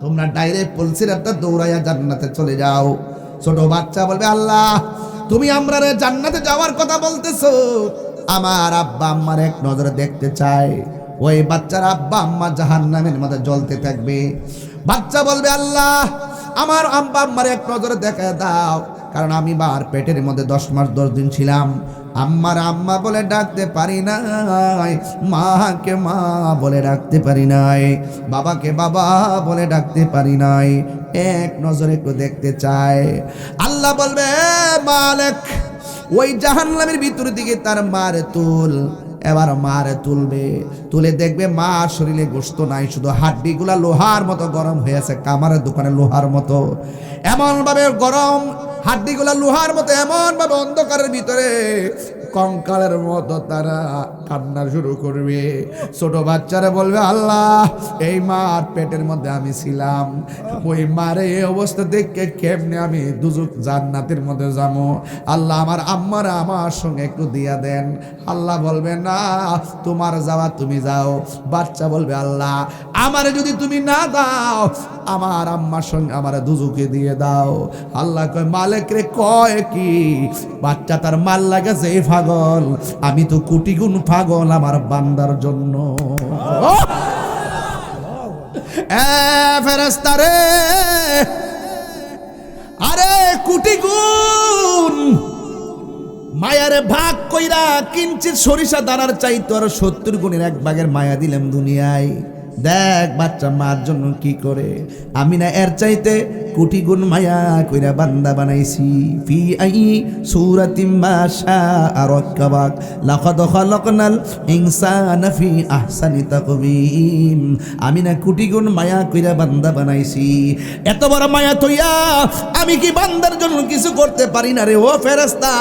তোমরা ডাইরেক্ট পুলসিরাতটা দৌড়াইয়া জান্নাতে চলে যাও। ছোট বাচ্চা বলবে, আল্লাহ তুমি আমরা জান্নাতে যাওয়ার কথা বলতেছো, আমার আব্বা আম্মার এক নজরে দেখতে চাই। ওই বাচ্চার আব্বা আম্মা জাহান্নামের মধ্যে জ্বলতে থাকবে। বাচ্চা বলবে, আল্লাহ আমার আব্বা আম্মার এক নজরে দেখা দাও, কারণ আমি মার পেটের মধ্যে 10 মাস 10 দিন ছিলাম, আম্মার আম্মা বলে ডাকতে পারি নাই, মাকে মা বলে ডাকতে পারি নাই, বাবাকে বাবা বলে ডাকতে পারি নাই, এক নজরে একটু দেখতে চায়। আল্লাহ বলবে, মালিক ওই জাহান্নামের ভিতর দিকে তার মারে তুল। এবার মারে তুলবে, তুলে দেখবে মার শরীরে গোশত নাই, শুধু হাড্ডিগুলা লোহার মতো গরম হয়েছে, কামারের দোকানে লোহার মতো এমন ভাবে গরম, হাড্ডিগুলা লোহার মতো এমন ভাবে অন্ধকারের ভিতরে কঙ্কালের মতো তারা কান্না শুরু করবে। ছোট বাচ্চারা বলবে, আল্লাহ এই মার পেটের মধ্যে আমি ছিলাম, ওই মারে এই অবস্থা দেখে কেমনে আমি দুজক জান্নাতের মধ্যে যাবো, আল্লাহ আমার আম্মারা আমার সঙ্গে একটু দিয়া দেন। আল্লাহ বলবে, না তোমার যাওয়া তুমি যাও। বাচ্চা বলবে, আল্লাহ আমারে যদি তুমি না দাও, আমার আম্মার সঙ্গে আমার দুজকে দিয়ে দাও। আল্লাহ কয়, মালিক রে কয় কি? বাচ্চা তার মাল লাগাছে পাগল, আমি তো কোটি গুণ পাগল আমার বান্দার জন্য। ফেরেশতা রে, আরে কোটি গুণ মায়ারে ভাগ কইরা কিঞ্চিত সরিষা দানার চাইতো আর 70 গুণের 1 ভাগের মায়া দিলাম দুনিয়ায়। দেখ বাচ্চা মার জন্য কি করে, আমি না এর চাইতে কোটি গুণ মায়া কইরা বান্দা বানাইছি। ফি আই সূরাতিম মা শাআ রাক্কাবাক, লাকাদ খালাকনাল ইনসানা ফি আহসানি তাকবীম। আমি না কোটি গুণ মায়া কইরা বান্দা বানাইছি। এত বড় মায়া তৈয়া আমি কি বান্দার জন্য কিছু করতে পারি না রে? ও ফেরেশতা,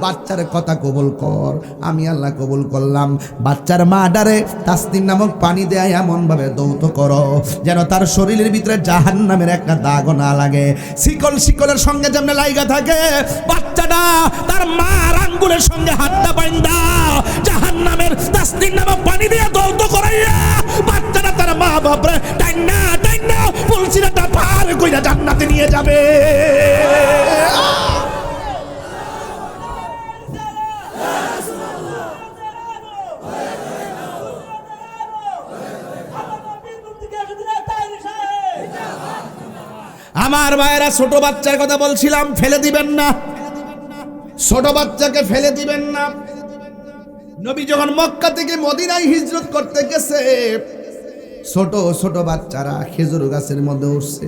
বাচ্চার কথা কবুল কর। আমি আল্লাহ কবুল করলাম। বাচ্চার মা ডারে তাসনিম নামক পানি দেয় এমন ভাবে দৌত করো যেন তার শরীরের ভিতরে জাহান্নামের একটা দাগ না লাগে। শিকলের সঙ্গে যেমন লাইগা থাকে, বাচ্চাটা তার মার আঙ্গুলের সঙ্গে হাতটা বাইন্দা জাহান্নামের তাসনিম নামক পানি দিয়ে দৌত করাইয়া বাচ্চাটা তার মা বাপরে টাইনা টাইনা পুলসিরাটা পার কইরা জান্নাতে নিয়ে যাবে। আমার ভাইয়েরা, ছোট বাচ্চার কথা বলছিলাম, ফেলে দিবেন না, ছোট বাচ্চাকে ফেলে দিবেন না। নবী যখন মক্কা থেকে মদিনায় হিজরত করতে গেছে, ছোট ছোট বাচ্চারা খেজুর গাছের মধ্যে উঠছে।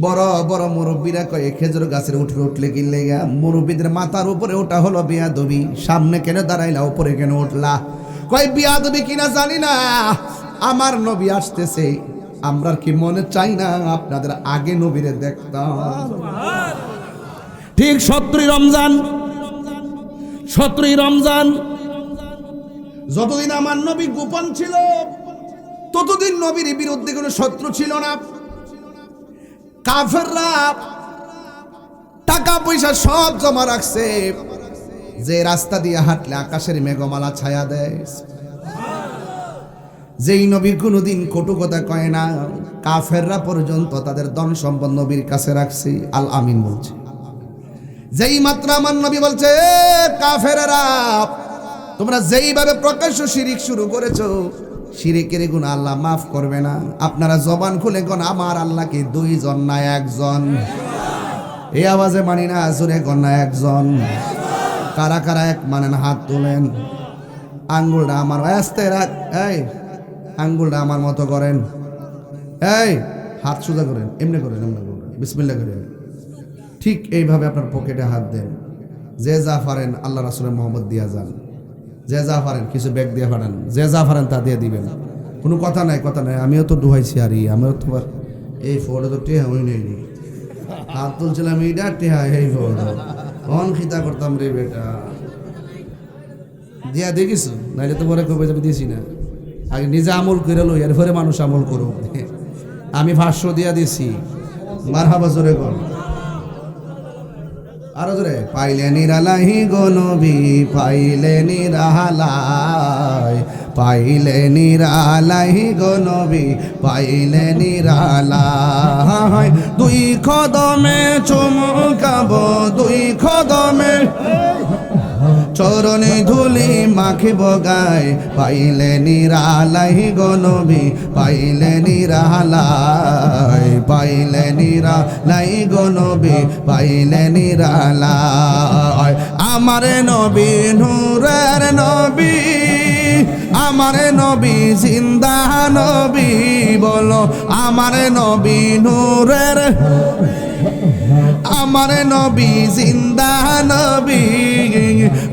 বড় বড় মুরব্বীরা কয়ে খেজুর গাছের উঠলে কি লেগা? মুরব্বীদের মাথার উপরে ওটা হলো বিয়াদবি। সামনে কেন দাঁড়াইলা, উপরে কেন উঠলা? কয় বিয়াদবি কিনা জানি না, আমার নবী আসতেছে, আমরা কি মনে চাই না আপনাদের আগে নবীরে দেখতাম? ঠিক 17 রমজান যতদিন আমার নবী গোপন ছিল, ততদিন নবীর বিরুদ্ধে কোনো শত্রু ছিল না। কাফেররা টাকা টাকা পয়সা সব জমা রাখছে, যে রাস্তা দিয়ে হাঁটলে আকাশের মেঘমালা ছায়া দেয়, যেই নবী কোনোদিন কটু কথা কয় না, কাফেররা পর্যন্ত তাদের ধন সম্পদ নবীর কাছে রাখছে। আল আমিন বলছে, যেই মাত্র আমার নবী বলছে কাফেররা তোমরা যেইভাবে প্রকাশ্য শিরিক শুরু করেছো, শিরিকের গুনাহ আল্লাহ মাফ করবে না। আপনারা জবান খুলে কোন আমার আল্লাহকে দুইজন না একজন? এই আওয়াজে মানি না, জোরে কোন না একজন? কারা কারা এক মানেন হাত তোলেন। আঙ্গুলটা আমার আস্তে রাখ, এই আঙ্গুলটা আমার মতো করেন, এই হাত সোজা করেন, এমনি করেন, এমনি করেন, বিসমিল্লাহ করেন। ঠিক এইভাবে আপনার পকেটে হাত দেন, যে যা পারেন আল্লাহ রাসূলের মোহাম্মদ দিয়া যান, যে যা পারেন কিছু ব্যাগ দিয়ে পাঠান, যে যা পারেন তা দিয়ে দিবেন, কোনো কথা নাই, কথা নাই। আমিও তো ডুহাইছি, আর আমিও তো এই ফোটা তো টেহা হই নাই, হাত তুলছিলাম এইটা টেহা, এই ফোটা অন খিতা করতাম রে বেটা, দিয়া দেখিস নাইলে তো পরে কবে যাবে দিয়েছি না। আগে নিজে আমল করে লো, এর পরে মানুষ আমল করুক। আমি 500 দিয়া দিছি, মারহাবা জোরে কর, আরো জোরে। পাইলে নিরালাহি গো নবী, পাইলে নিরালাই, পাইলে নিরালাহি গো নবী, পাইলে নিরালাই। দুই কদমে চুমকাবো, দুই কদমে চরণে ধুলি মাখিব গায়, পাইলে নিরালাই গো নবী, পাইলে নিরালাই, পাইলে নিরালাই গো নবী, পাইলে নিরালাই। আমার নবী নূরের নবী, আমার নবী জিন্দা নবী, বলো আমার নবী নূরের, আমার নবী জিন্দা নবী,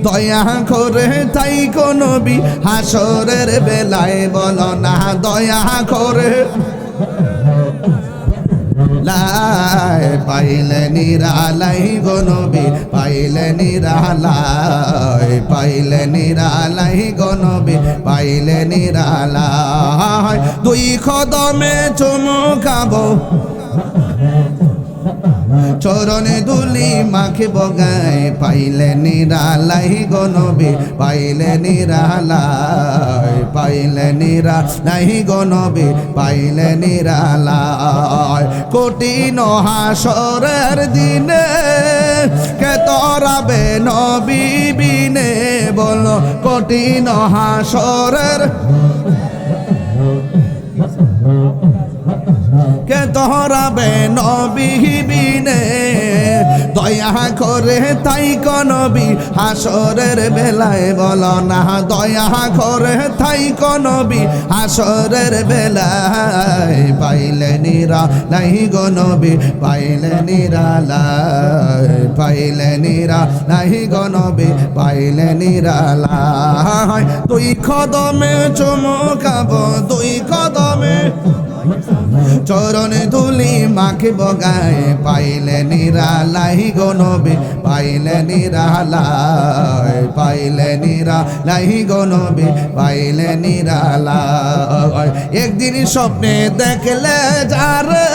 দয়া করে তাই কো নবী হাসরের বেলায়, বলো না দয়া করে। লাই পাইলে নিরালাই গো নবী, পাইলে নিরালাই, পাইলে নিরালাই গো নবী, পাইলে নিরালাই। দুই কদমে চুমকাবো, চরণে ধুলি মাখিব গায়, পাইলে নিরালাই গো নবী, পাইলে নিরালাই, পাইলে নিরালাই গো নবী, পাইলে নিরালাই। কঠিন হাসরের দিনে কে তরাবে নবী বিনে, বলো কঠিন হাসরের কে তরাবে নবী বিনে, দয়া করে তাই কো নবী হাসরের বেলায়, বলো না দয়া করে তাই কো নবী হাসরের বেলায়। পাইলে নিরালাই গো নবী, পাইলে নিরালাই, পাইলে নিরালাই গো নবী, পাইলে নিরালাই। দুই কদমে চুমকাবো, দুই কদমে চরণে ধুলি মাখিব গায়, পাইলে নিরালাই গো নবী, পাইলে নিরালাই, পাইলে নিরালাই গো নবী, পাইলে নিরালাই। একদিন স্বপ্নে দেখলে যারে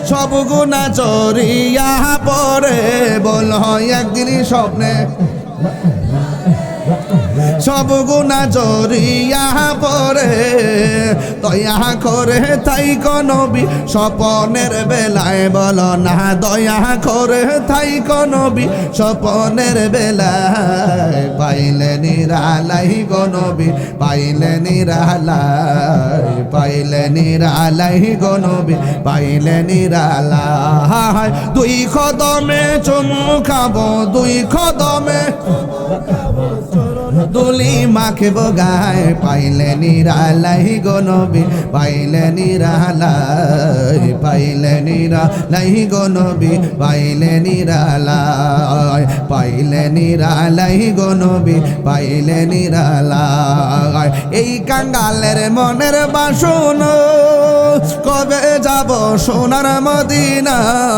সব গুনাহ চরিয়া পড়ে, বলো একদিন স্বপ্নে সব গুনাহ জড়িয়া পড়ে, দয়া করে তাই কো নবী স্বপনের বেলায়, বলো না দয়া করে তাই কো নবী স্বপনের বেলায়। পাইলে নিরালাই গো নবী, পাইলে নিরালাই, পাইলে নিরালাই গো নবী, পাইলে নিরালাই। দুই কদমে চুমকাবো, দুই কদমে দুলি মাখিব গায়, পাইলে নিরালাই গো নবী, পাইলে নিরালাই, পাইলে নিরালাই গো নবী, পাইলে নিরালাই, পাইলে নিরালাই গো নবী, পাইলে নিরালাই। এই কাঙ্গালের মনের বাসনা কবে যাব সোনার মদিনা,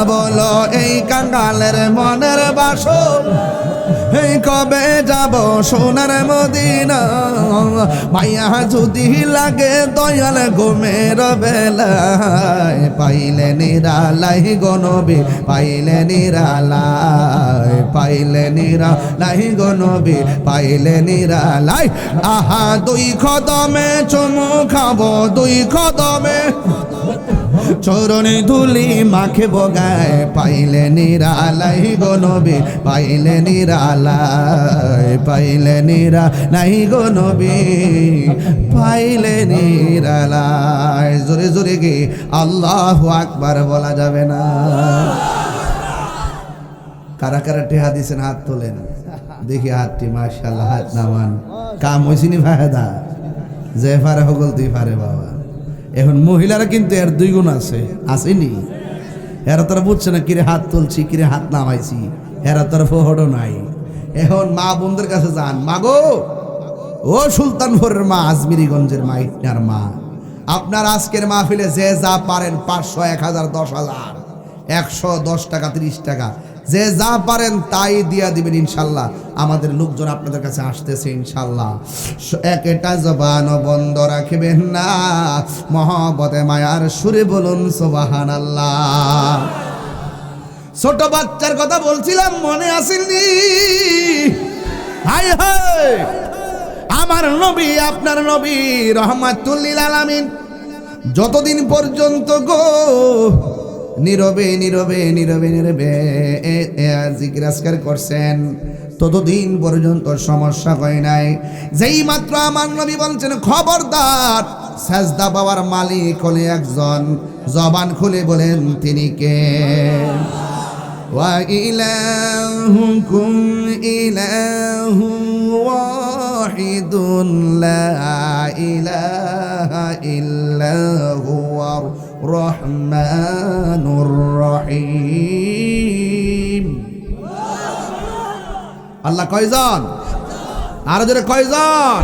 বলো এই কাঙ্গালের মনের বাসনা এই কবে যাব সোনার মদিনা মাইয়া যদি লাগে দয়াল ঘুমের বেলায় পাইলে নিরালাই গো নবী পাইলে নিরালাই পাইলে নিরালাই গো নবী পাইলে নিরালাই আহা দুই কদমে চুমু খাবো দুই কদমে চরণে ধুলি মাখে বগায় পাইলে নিরালাই গো নবী পাইলে নিরালাই পাইলে নিরালাই গো নবী পাইলে নিরালাই জোরে জোরে গে আল্লাহু আকবার বলা যাবে না কারা কারা টেহা দিছেন হাত তোলেন দেখি হাতটি মাশাআল্লাহ হাত নামান কাম হইছিনি ফায়দা যে পারে হগল তুই পারে বাবা এখন মহিলারা কিন্তু এর দুই গুণ আছে আসেনি এরা তারা বুঝছে না কিরে হাত তুলছি কিরে হাত নামাইছি এরা তার ফোহড়ও নাই এখন মা বোনদের কাছে যান মা গো ও সুলতানপুরের মা আজমিরিগঞ্জের মা ইটনার মা আপনার আজকের মাহফিলে যে যা পারেন 500 1000 10,000 110 টাকা 30 টাকা যে যা পারেন তাই দিয়া দিবেন ইনশাল্লাহ আমাদের লোকজন আপনাদের কাছে আসতেছে ইনশাল্লাহ একটা জবানও বন্ধ রাখবেন না মহব্বতে মায়ার সুরে বলুন সুবহানাল্লাহ ছোট বাচ্চার কথা বলছিলাম মনে আসেনি হায় হায় আমার নবী আপনার নবী রহমাতুল লিল আলামিন যতদিন পর্যন্ত গো নীরবে নীরবে নীরবে নীরবে জিকির আজকার করছেন ততদিন পর্যন্ত সমস্যা হয় নাই যেই মাত্র আমার নবী বলছেন খবরদার সাজদা পাওয়ার মালিক হলে একজন জবান খুলে বলেন তিনি কে ওয়া ইলাহুকুম ইলাহু ওয়াহিদুন লা ইলাহা ইল্লা হুয়ার রহমানুর রহিম আল্লাহ কয়জন আর জোরে কয়জন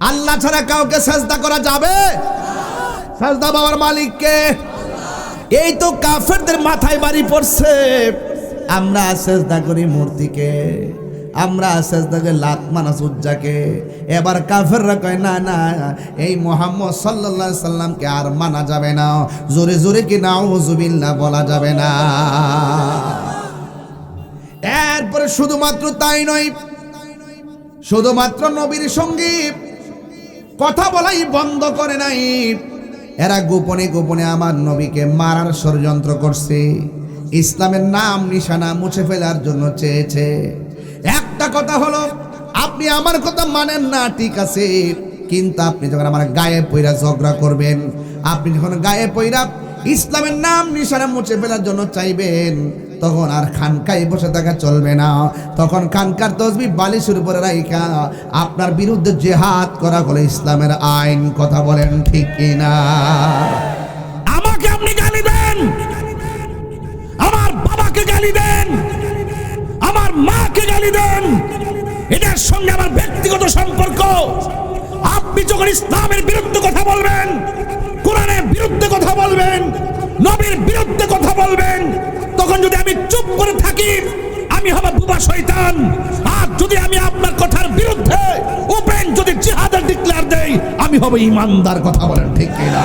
আল্লাহ ছাড়া কাউকে সাজদা করা যাবে সাজদা পাওয়ার মালিককে এই তো কাফেরদের মাথায় বাড়ি পড়ছে আমরা সাজদা করি মূর্তিকে আমরা সাজদা করি লাত মানাস উজ্জাকে এবার কাফেররা কয় না না এই মুহাম্মদ সাল্লাল্লাহু আলাইহি সাল্লামকে আর মানা যাবে না জোরে জোরে কি নাউযুবিল্লাহ বলা যাবে না এরপরে শুধুমাত্র তাই নয় শুধুমাত্র নবীর সঙ্গে কথা বলাই বন্ধ করে নাই এরা গোপনে গোপনে আমার নবীকে মারার ষড়যন্ত্র করছে ইসলামের নাম নিশানা মুছে ফেলার জন্য চেয়েছে একটা কথা হলো আপনি আমার কথা মানেন না ঠিক আছে কিন্তু আপনি যখন আমার গায়ে পইরা ঝগড়া করবেন আপনি যখন গায়ে পইরা ইসলামের নাম নিশানা মুছে ফেলার জন্য চাইবেন তখন আর খানকায় বসে থাকা চলবে না তখন খানকার তসবিহ বালিশের উপরে রাইখা আপনার বিরুদ্ধে জিহাদ করা হলো ইসলামের আইন কথা বলেন ঠিক কিনা আমাকে আপনি গালি দেন আমার বাবাকে গালি দেন আমার মাকে গালি দেন এটার সঙ্গে আমার ব্যক্তিগত সম্পর্ক আপনি যখন ইসলামের বিরুদ্ধে কথা বলবেন কোরআনের বিরুদ্ধে কথা বলবেন নবীর বিরুদ্ধে কথা বলবেন তখন যদি আমি চুপ করে থাকি আমি হব বুবা শয়তান আর যদি আমি আপনার কথার বিরুদ্ধে ওপেন যদি জিহাদের ডিক্লেয়ার দেই আমি হব ঈমানদার কথা বলেন ঠিক কিনা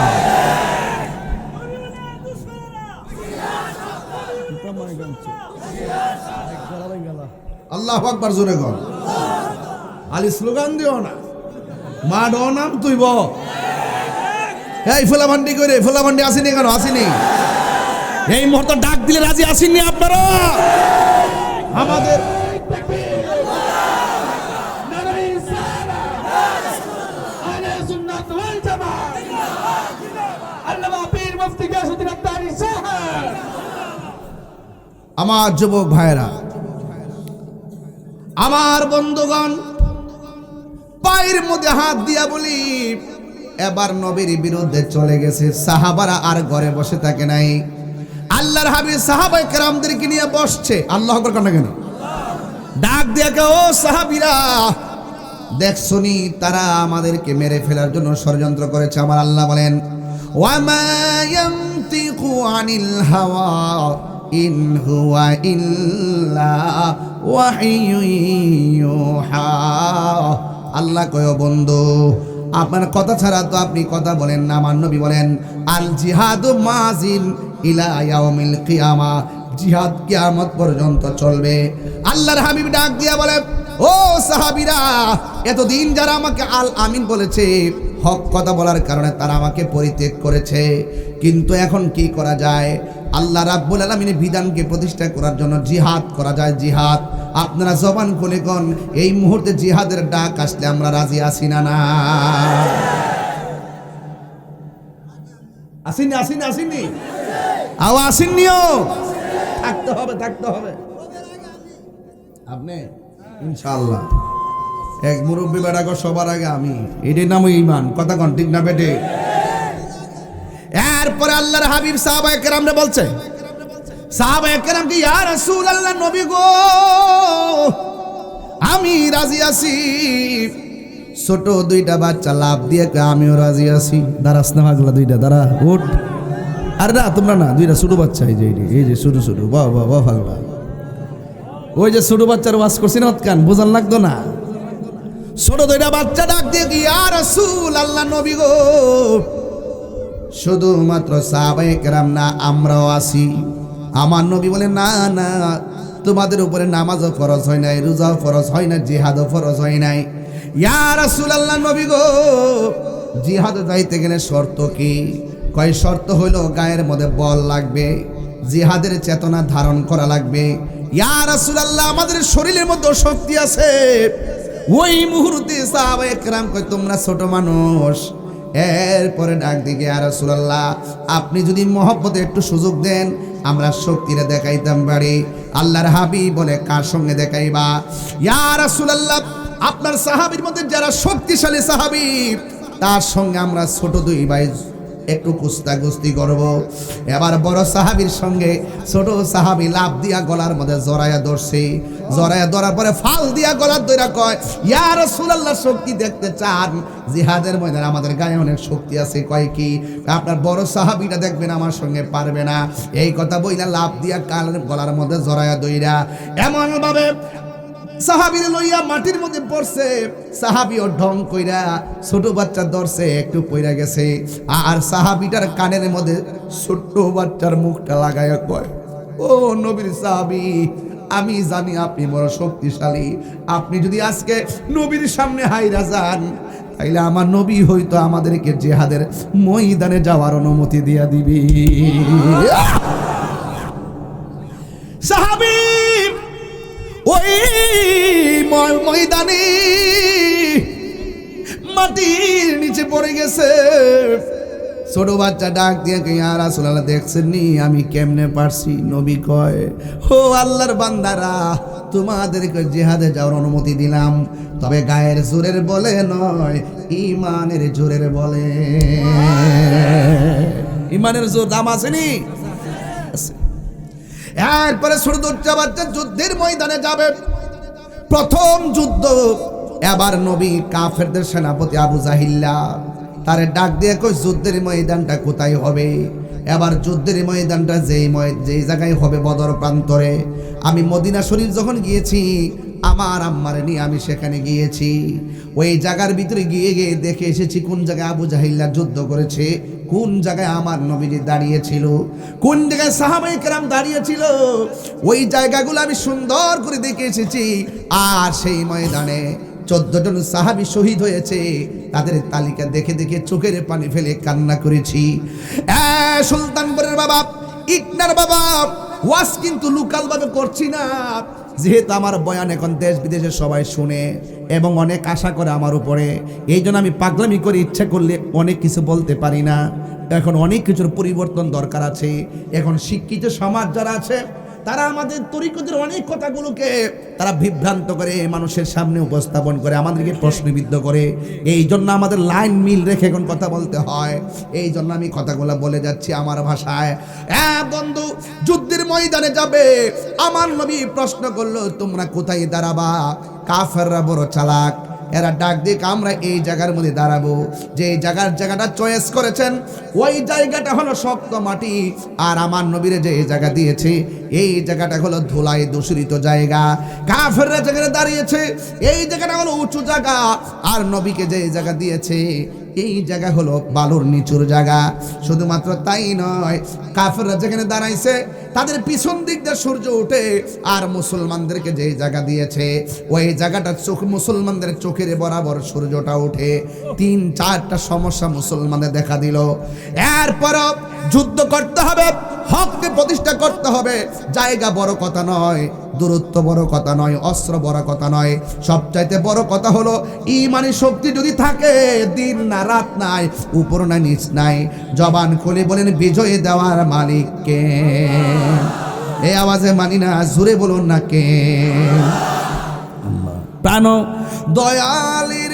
আল্লাহু আকবার জোরে গো আলি স্লোগান দিও না মা ডো নাম তুইব এই ফুলাভান্ডি করে ফুলাভান্ডি আসেনি কেন আসেনি এই মুহূর্তে ডাক দিলে রাজি আসেননি আপনারা আমাদের আমার যুবক ভাইরা আমার বন্ধুগণ পায়ের মধ্যে হাত দিয়া বলি এবার নবীর বিরুদ্ধে চলে গেছে সাহাবারা আর ঘরে বসে থাকে নাই আল্লাহর হাবিব সাহাবায়ে কেরামদেরকে নিয়ে বসছে আল্লাহু আকবার কেন কেন ডাক দিয়া কে ও সাহাবীরা দেখছনি তারা আমাদেরকে মেরে ফেলার জন্য ষড়যন্ত্র করেছে আমার আল্লাহ বলেন ওয়া মা ইয়ানতিকু আনিল হাওয়া ইন হুয়া ইল্লা ওয়াহিয়ুন ইউহা। আল্লাহ কয় বন্ধু আপনার কথা ছাড়া তো আপনি কথা বলেন না। আমার নবী বলেন আল জিহাদু মাজিন ইলা ইয়াউমিল কিয়ামা, জিহাদ কিয়ামত পর্যন্ত চলবে। আল্লাহর হাবিব ডাক দিয়া বলে, ও সাহাবীরা, এতদিন যারা আমাকে আল আমিন বলেছে, হক কথা বলার কারণে তারা আমাকে পরিত্যাগ করেছে, কিন্তু এখন কি করা যায়? আল্লাহ রাব্বুল আলামিনের বিধানকে প্রতিষ্ঠা করার জন্য জিহাদ করা যায়। জিহাদ আপনারা জবান খুলে কোন, এই মুহূর্তে জিহাদের ডাক আসলে আমরা রাজি আছি না? না আসেননি? আসেননি? আসেননি? আও আসেননিও? থাকতে হবে, থাকতে হবে। আপনি ইনশাআল্লাহ এক মুরব্বী বেড়াগো সবার আগে আমি, এটার নাম ঈমান। কথা কোন ঠিক না বেটে? এরপরে আল্লাহর হাবিব সাহাবায়ে কেরামরা বলছে, সাহাবায়ে কেরাম কি, ইয়া রাসূলুল্লাহ, নবী গো আমি রাজি আছি। ছোট দুইটা বাচ্চা লাভ দিয়ে কয় আমিও রাজি আছি। দাঁড়াস না পাগলা, দুইটা দাঁড়া, উঠ। আরে না তোমরা না, দুইটা ছোট বাচ্চা, এই যে ছোট ছোট, বাহ বাহ বাহ পাগলা। ওই যে ছোট বাচ্চার ওয়াজ করছি না, কান বোঝান লাগতো না? ছোট দুইটা বাচ্চা ডাক দিয়ে কি, ইয়া রাসূলুল্লাহ, নবী গো শুধুমাত্র সাহাবায়ে কেরাম না, আমরাও আছি। আমার নবী বলে, না না, তোমাদের উপরে নামাজও ফরজ হয় নাই, রোজাও ফরজ হয় না, জিহাদও ফরজ হয় নাই। ইয়া রাসূলুল্লাহ, নবী গো জিহাদে যাইতে গেলে শর্ত কি? কয় শর্ত হইল গায়ের মধ্যে বল লাগবে, জিহাদের চেতনা ধারণ করা লাগবে। ইয়া রাসূলুল্লাহ, আমাদের শরীরের মধ্যে শক্তি আছে। ওই মুহূর্তে সাহাবায়ে কেরাম কয়, তোমরা ছোট মানুষ। এরপরে ডাক দিকে, ইয়া রাসূলুল্লাহ, আপনি যদি মহব্বতে একটু সুযোগ দেন আমরা শক্তিরে দেখাইতাম পারি। আল্লাহর হাবিব বলে, কার সঙ্গে দেখাইবা? ইয়া রাসূলুল্লাহ, আপনার সাহাবীর মধ্যে যারা শক্তিশালী সাহাবী তার সঙ্গে আমরা ছোট দুই ভাই একটু কুস্তাকুস্তি করব। এবার বড় সাহাবীর সঙ্গে ছোট সাহাবী লাভ দিয়া গলার মধ্যে জড়ায়া ধরছে। জড়ায়া ধরার পরে ফাল দিয়া গলার ধরে কয়, ইয়া রাসূলুল্লাহ, শক্তি দেখতে চান? জিহাদের ময়দানে আমাদের গায়ে অনেক শক্তি আছে। কয় কি? আপনার বড় সাহাবীটা দেখবেন আমার সঙ্গে পারবে না। এই কথা বইলা লাভ দিয়া গলার মধ্যে জড়ায়া ধইরা এমন ভাবে সাহাবীর লইয়া মাটির মধ্যে পড়ছে। সাহাবীও ঢং কইরা ছোট বাচ্চা ধরছে, একটু পইরা গেছে। আর সাহাবীটার কানের মধ্যে ছোট বাচ্চার মুখটা লাগায়া কয়, ও নবীর সাহাবী, আমি জানি আপনি বড় শক্তিশালী। আপনি যদি আজকে নবীর সামনে হাইরা যান, তাইলে আমার নবী হয়তো আমাদেরকে জিহাদের ময়দানে যাওয়ার অনুমতি দিয়া দিবি। সাহাবী ওই ময়দানে মাটির নিচে পড়ে গেছে। ছোট বাচ্চা ডাক দিয়ে, ইয়া রাসূলুল্লাহ, দেখছেন নি আমি কেমনে পারছি? নবী কয়, ও আল্লাহর বান্দারা, তোমাদেরকে জিহাদে যাওয়ার অনুমতি দিলাম, তবে গায়ের জোরের বলে নয়, ঈমানের জোরের বলে। ঈমানের জোর দাম আসেনি? এরপরে ছোট বাচ্চা যুদ্ধের ময়দানে যাবে। প্রথম যুদ্ধ। এবার নবী কাফেরদের সেনাপতি আবু জাহিল্লা তারে ডাক দিয়ে কই, যুদ্ধের ময়দানটা কোথায় হবে? এবার যুদ্ধের ময়দানটা যেই জায়গায় হবে বদর প্রান্তরে। আমি মদিনা শরীফ যখন গিয়েছি, আমার আম্মারে নিয়ে আমি সেখানে গিয়েছি। ওই জায়গার ভিতরে গিয়ে দেখে এসেছি কোন জায়গায় আবু জাহিল্লা যুদ্ধ করেছে, কোন জায়গায় আমার নবীজি দাঁড়িয়েছিল, কোন জায়গায় সাহাবায়ে কেরাম দাঁড়িয়েছিল। ওই জায়গাগুলো আমি সুন্দর করে দেখে এসেছি। আর সেই ময়দানে 14 জন সাহাবী শহীদ হয়েছে, তাদের তালিকা দেখে দেখে চোখের পানি ফেলে কান্না করেছি। সুলতানপুরের বাবা, ইকনার বাবা, ওয়াজ কিন্তু লোকাল ভাবে করছি না, যেহেতু আমার বয়ান এখন দেশ বিদেশে সবাই শুনে এবং অনেক আশা করে আমার উপরে। এই জন্য আমি পাগলামি করে ইচ্ছা করলে অনেক কিছু বলতে পারি না। এখন অনেক কিছুর পরিবর্তন দরকার আছে। এখন শিক্ষিত সমাজ যারা আছে, তারা আমাদের তরিকতের অনেক কথাগুলোকে তারা বিভ্রান্ত করে মানুষের সামনে উপস্থাপন করে, আমাদেরকে প্রশ্নবিদ্ধ করে। এই জন্য আমাদের লাইন মিল রেখে এখন কথা বলতে হয়। এই জন্য আমি কথাগুলো বলে যাচ্ছি আমার ভাষায়। বন্ধু যুদ্ধের ময়দানে যাবে, আমার নবী প্রশ্ন করলো, তোমরা কোথায় দাঁড়াবা? কাফেররা বড় চালাক। এরা ডাক দিয়ে আমরা এই জায়গার মধ্যে দাঁড়াবো। যে জায়গাটা চয়েস করেছেন ওই জায়গাটা হলো শক্ত মাটি, আর আমার নবীরে যে জায়গা দিয়েছে এই জায়গাটা হলো ধুলায় দূষিত জায়গা। কাফেররা যেখানে দাঁড়িয়েছে এই জায়গাটা হলো উঁচু জায়গা, আর নবীকে যে জায়গা দিয়েছে এই জায়গা হলো বালুর নিচুর জায়গা। শুধুমাত্র তাই নয়, কাফেররা যেখানে দাঁড়াইছে তাদের পিছন দিক দিয়ে সূর্য ওঠে, আর মুসলমানদেরকে যে জায়গা দিয়েছে ওই জায়গাটা মুসলমানদের চোখের বরাবর সূর্যটা ওঠে। 3-4টা সমস্যা মুসলমানদের দেখা দিল। এরপরও যুদ্ধ করতে হবে, হককে প্রতিষ্ঠা করতে হবে। জায়গা বড় কথা নয়, দূরত্ব বড় কথা নয়, অস্ত্র বড় কথা নয়, সবচাইতে বড় কথা হলো ইমানি শক্তি যদি থাকে, দিন না রাত নাই, উপর না নিচ নাই, জবান খুলে বলেন বিজয় দেওয়ার মালিক কে? এই আওয়াজে মানি না, জোরে বলুন না কে? আল্লাহ। প্রাণ দয়ালের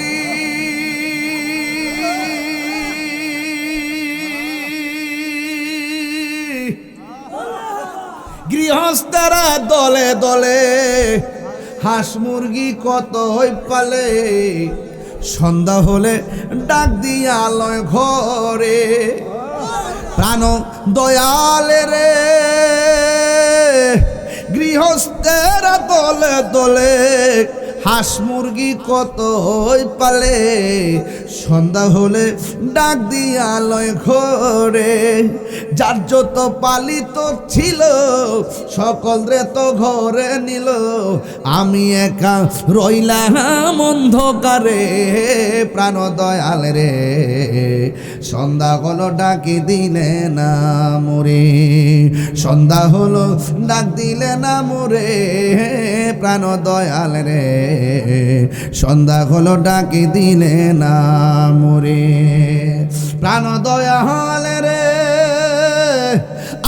গৃহস্থরা দলে দলে হাঁস মুরগি কতই পালে, সন্ধ্যা হলে ডাক দিয়া আলোয় ঘরে। প্রাণ দয়ালে রে গৃহস্থেরা দলে দলে হাঁস মুরগি কতই পালে, সন্ধ্যা হলে ডাক দিয়া আলোয় ঘরে। যার যত পালিত ছিল সকল রে তো ঘরে নিল, আমি একা রইলাম অন্ধকারে। প্রাণ দয়াল রে সন্ধ্যা হলো ডাকি দিলে না মোরে, সন্ধ্যা হলো ডাক দিলে না মোরে। প্রাণ দয়াল রে সন্ধ্যা হলো ডাকি দিলে না মোরে। প্রাণ দয়াল রে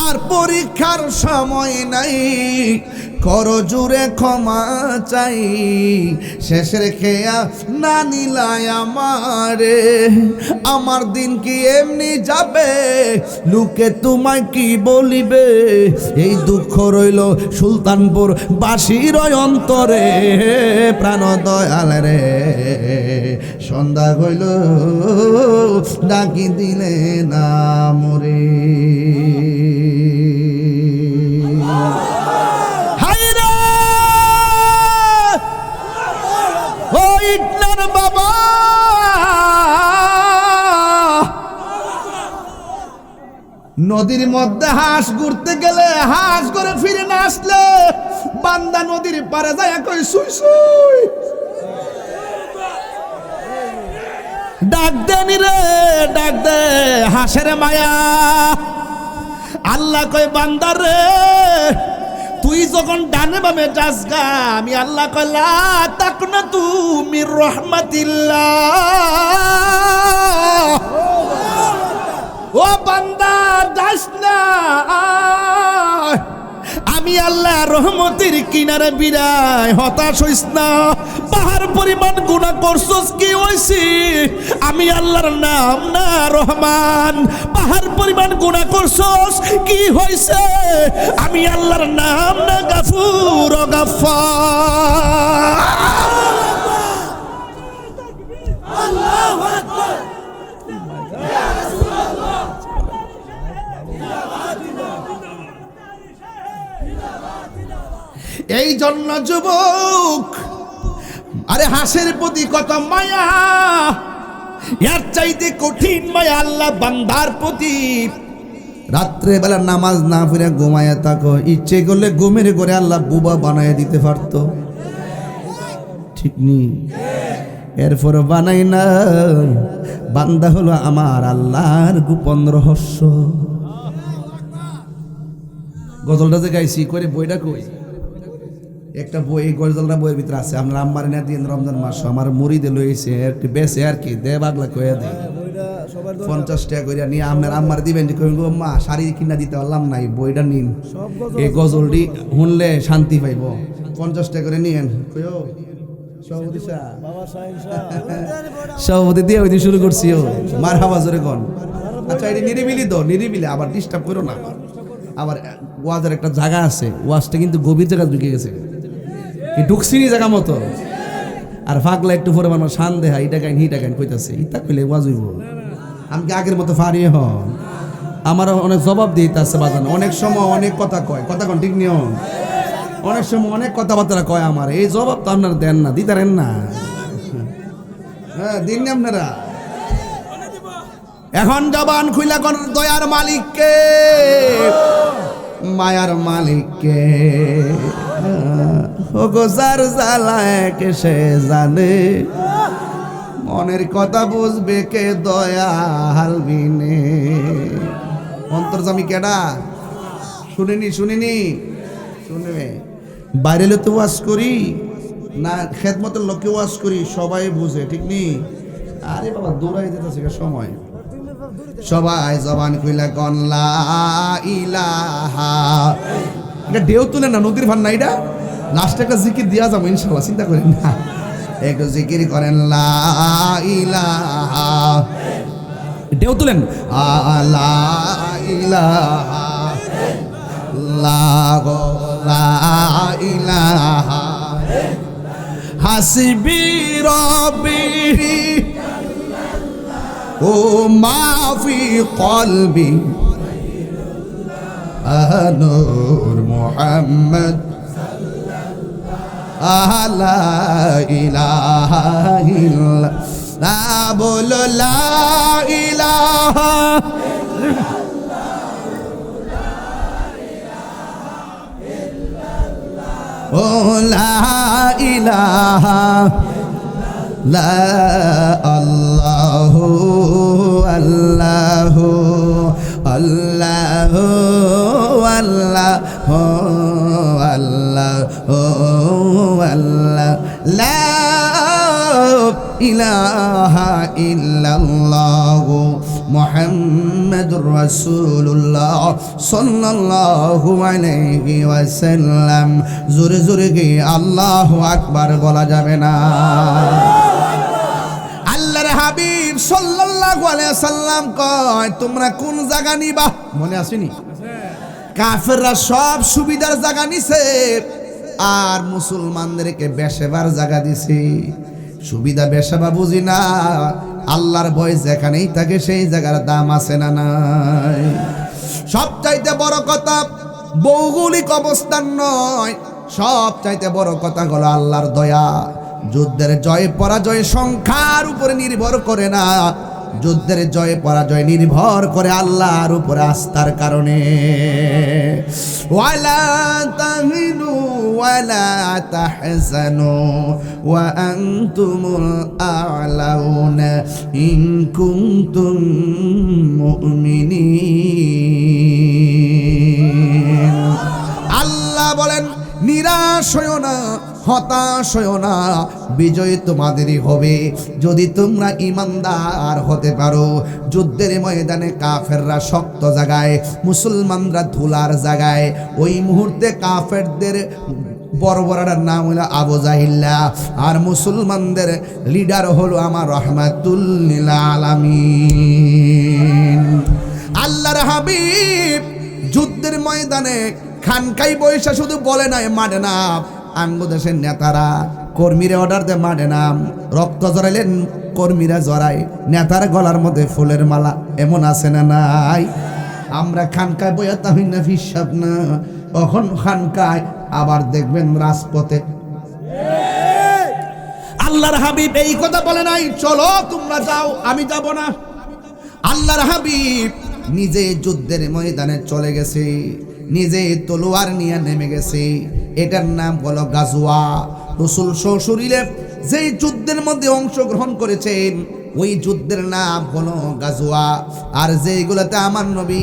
আর পরীক্ষার সময় নাই, কর জুড়ে ক্ষমা চাই, শেষের খেয়া না নিলাই আমারে। আমার দিন কি এমনি যাবে, লোকে তোমায় কি বলিবে, এই দুঃখ রইল সুলতানপুর বাসীর অন্তরে। প্রাণ দয়াল রে সন্ধ্যা হইল ডাকি দিলে না মোরে। বাবা নদীর মধ্যে হাঁস ঘুরতে গেলে হাঁস করে ফিরে না আসলে বান্দা নদীর পারে যায় কই সুই সুই। ডাক দেনি রে ডাক দে হাঁসের মায়া, আল্লাহ কই বান্দার রে তুই যখন ডানে বামে যাস গা, আমি আল্লাহ কইলা তাক না তুমি রহমাতিল্লাহ। ও বান্দা যাস না, আমি আল্লাহ রহমতের কিনারে বিরায়, হতাশ হইস না। পাহাড় পরিমাণ গুনাহ করছস কি হইছে, আমি আল্লাহর নাম না রহমান। পাহাড় পরিমাণ গুনাহ করছস কি হইছে, আমি আল্লাহর নাম না গাফুর ও গাফফার। আল্লাহু আকবার। এই জন্য যুবক, আরে হাঁসের প্রতি কত মায়া, এর চাইতে কঠিন মায়া আল্লাহ বান্দার প্রতি। রাত্রে বেলা নামাজ না পড়ে ঘুমায়া থাকো, ইচ্ছে করলে ঘুমের করে আল্লাহ বুবা বানায় দিতে পারতো, ঠিক নেই? এরপর বানাই না, বান্দা হলো আমার আল্লাহর গোপন রহস্য। গজলটা যে গাইছি করে বইটা কই, একটা বই গজলটা বইয়ের ভিতরে আছে। আপনার আম্মার না দিন রমজান মাস আমার মুড়িদে লইছে একটু বেশি আর কি দে বাগলা কয়ে দেয় 50 টাকা করে নিয়ে আপনার আম্মার দিবেন যে কইব মা শাড়ি কিনা দিতে পারলাম নাই, বইটা নিন, এই গজলটি শুনলে শান্তি পাইব, 50 টাকা করে নিয়েন। কইও সভাপতি দিয়ে ওই দিন শুরু করছি, ও মার হাওয়া জোরে কন। আচ্ছা এটা নিরিবিলি তো, নিরিবিলি আবার ডিস্টার্ব করো না। আবার ওয়াজের একটা জায়গা আছে, ওয়াজটা কিন্তু গভীর জায়গা ঢুকে গেছে, ঢুকছিনি জায়গা মতো। আর ফাগলা একটু পরে আমার শান দেহা ইটা গাইন হিটা গাইন কইতাছে ইটা কইলে ওয়াজইব আমি কি আগের মতো ফারি হন আমার অনেক জবাব দিতেছে বাজানো অনেক সময় অনেক কথা কয় কথা কোন ঠিক নিয়ম অনেক সময় অনেক কথাবার্তা কয় আমার এই জবাব তো আপনারা দেন না দিতারেন না হ্যাঁ দিন না আপনারা এখন জবান খুইলা কোন দয়ার মালিককে মায়ার মালিককে ও গোজার জ্বালায় কে সে জানে মনের কথা বুঝবে কে দয়াল বিনে অন্তর্জামী কেডা শুনিনি শুনবে বাইরে লোকে ওয়াজ করি না খেদমতের লোকে ওয়াজ করি সবাই বুঝে ঠিক নেই আরে বাবা দৌড়াই যেতেছে সময় সবাই জবান কইলা কোন লা ইলাহা এটা ঢেউ তুলে না নদীর ভান না এটা লাস্টে একটা জিকির দিয়া যাবো ইনশাআল্লাহ চিন্তা করেন না একটু জিকির করেন লা ইলাহা ঢেউ তুলেন লা ইলাহা লা ইলাহা হাসবি রব্বি ও মাফি কলবি নূর মুহাম্মদ লা ইলাহা ইল্লাল্লাহ বলো লা ইলাহা ও লা ইলাহা লা আল্লাহু আল্লাহু আল্লাহু আল্লাহু আল্লাহু আল্লাহ লা ইলাহা ইল্লাল্লাহু মুহাম্মাদুর রাসূলুল্লাহ সাল্লাল্লাহু আলাইহি ওয়াসাল্লাম জোরে জোরে কি আল্লাহু আকবার বলা যাবে না আল্লাহর হাবিব সাল্লাল্লাহু আলাইহি সাল্লাম কয় তোমরা কোন জায়গা নিবা মনে আসেনি কাফেররা সব সুবিধার জায়গা নিছে আর মুসলমানদেরকে বেশেবার জায়গা দিছে সুবিধা বেশাবা বুঝি না আল্লাহর ভয় যেখানেই থাকে সেই জায়গার দাম আছে না নাই সবচাইতে বড় কথা ভৌগোলিক অবস্থান নয় সবচাইতে বড় কথা হলো আল্লাহর দয়া যুদ্ধের জয় পরাজয় সংখ্যার উপরে নির্ভর করে না যুদ্ধের জয় পরাজয় নির্ভর করে আল্লাহর উপরে আস্থার কারণে ওয়ালা তাহিনু ওয়ালা তাহজানু ওয়া আনতুমুল আ'লাউনা ইন কুনতুম মুমিনিন আল্লাহ বলেন নিরাশ হইও না হতাশ হইও না বিজয় তোমাদেরই হবে যদি তোমরা ঈমানদার হতে পারো যুদ্ধের ময়দানে কাফেররা শক্ত জায়গায় মুসলমানরা ধুলার জায়গায় ওই মুহূর্তে কাফেরদের বর্বরার নাম হলো আবু জাহিল্লা আর মুসলমানদের লিডার হলো আমার রাহমাতুল লিল আলামিন আল্লাহর হাবিব যুদ্ধের ময়দানে খানকাই বৈশা শুধু বলে নাই মাঠে না আঙ্গু দেশের নেতারা কর্মীরা অর্ডার দে মাঠে নাম রক্ত জড়াইলেন কর্মীরা জড়ায় নেতার গলার মধ্যে ফুলের মালা এমন আছে না নাই আমরা খানকায় বইয়া তাহিন না হিসাব না তখন খানকায় আবার দেখবেন রাজপথে আল্লাহর হাবিব এই কথা বলে নাই চলো তোমরা যাও আমি যাব না আল্লাহর হাবিব নিজে যুদ্ধের ময়দানে চলে গেছে নিজে তলোয়ার নিয়ে নেমে গেছে এটার নাম হলো গাজওয়া রাসূল সশরীরে যেই যুদ্ধের মধ্যে অংশগ্রহণ করেছেন ওই যুদ্ধের নাম হলো গাজওয়া আর যেইগুলোতে আমার নবী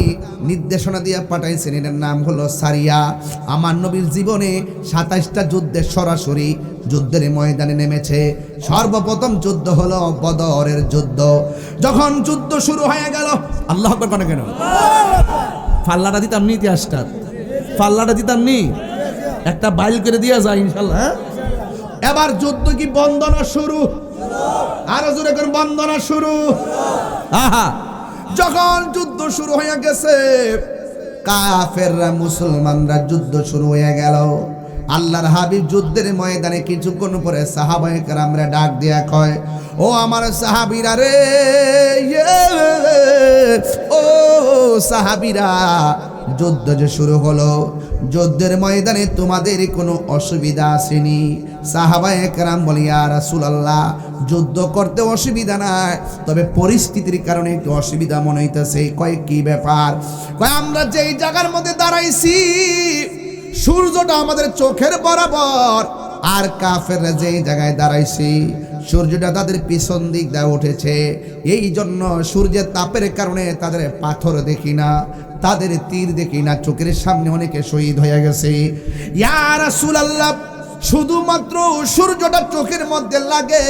নির্দেশনা দিয়ে পাঠাইছেন এটার নাম হলো সারিয়া আমার নবীর জীবনে 27টা যুদ্ধে সরাসরি যুদ্ধের ময়দানে নেমেছে সর্বপ্রথম যুদ্ধ হলো বদরের যুদ্ধ যখন যুদ্ধ শুরু হয়ে গেল আল্লাহ আকবার কোন কেন ফাল্লাটা দিতাম নি ইতিহাসটা ফাল্লাটা দিতাম নি একটা বাইল করে দিয়া যায় ইনশাআল্লাহ হ্যাঁ এবার যুদ্ধ কি বন্দনা শুরু আরো জোরে করে বন্দনা শুরু আহা যখন যুদ্ধ শুরু হয়ে গেছে কাফেররা মুসলমানরা যুদ্ধ শুরু হয়ে গেল আল্লাহর হাবিব যুদ্ধের ময়দানে কিছুক্ষণ পরে সাহাবায়ে কেরামরা ডাক দিয়া কয়, ও আমার সাহাবীরা রে, ও সাহাবীরা, যুদ্ধ যে শুরু হলো, যুদ্ধের ময়দানে তোমাদের কোনো অসুবিধা আসেনি? সাহাবায়ে কেরাম বলে, ইয়া রাসূলুল্লাহ, যুদ্ধ করতে অসুবিধা নাই, তবে পরিস্থিতির কারণে একটু অসুবিধা মনে হইতেছে। কয় কি ব্যাপার? কয় আমরা যেই জায়গার মধ্যে দাঁড়াইছি সূর্যটা আমাদের চোখের বরাবর, আর কাফেররা যেই জায়গায় দাঁড়াইছি সূর্যটা তাদের পিছন দিক দিয়ে উঠেছে, এই জন্য সূর্যের তাপের কারণে তাদের পাথর দেখি না, তাদের তীর দেখি না, চোখের সামনে অনেকে শহীদ হয়ে গেছে। ইয়া রাসূলুল্লাহ, শুধুমাত্র সূর্যটা চোখের মধ্যে লাগে,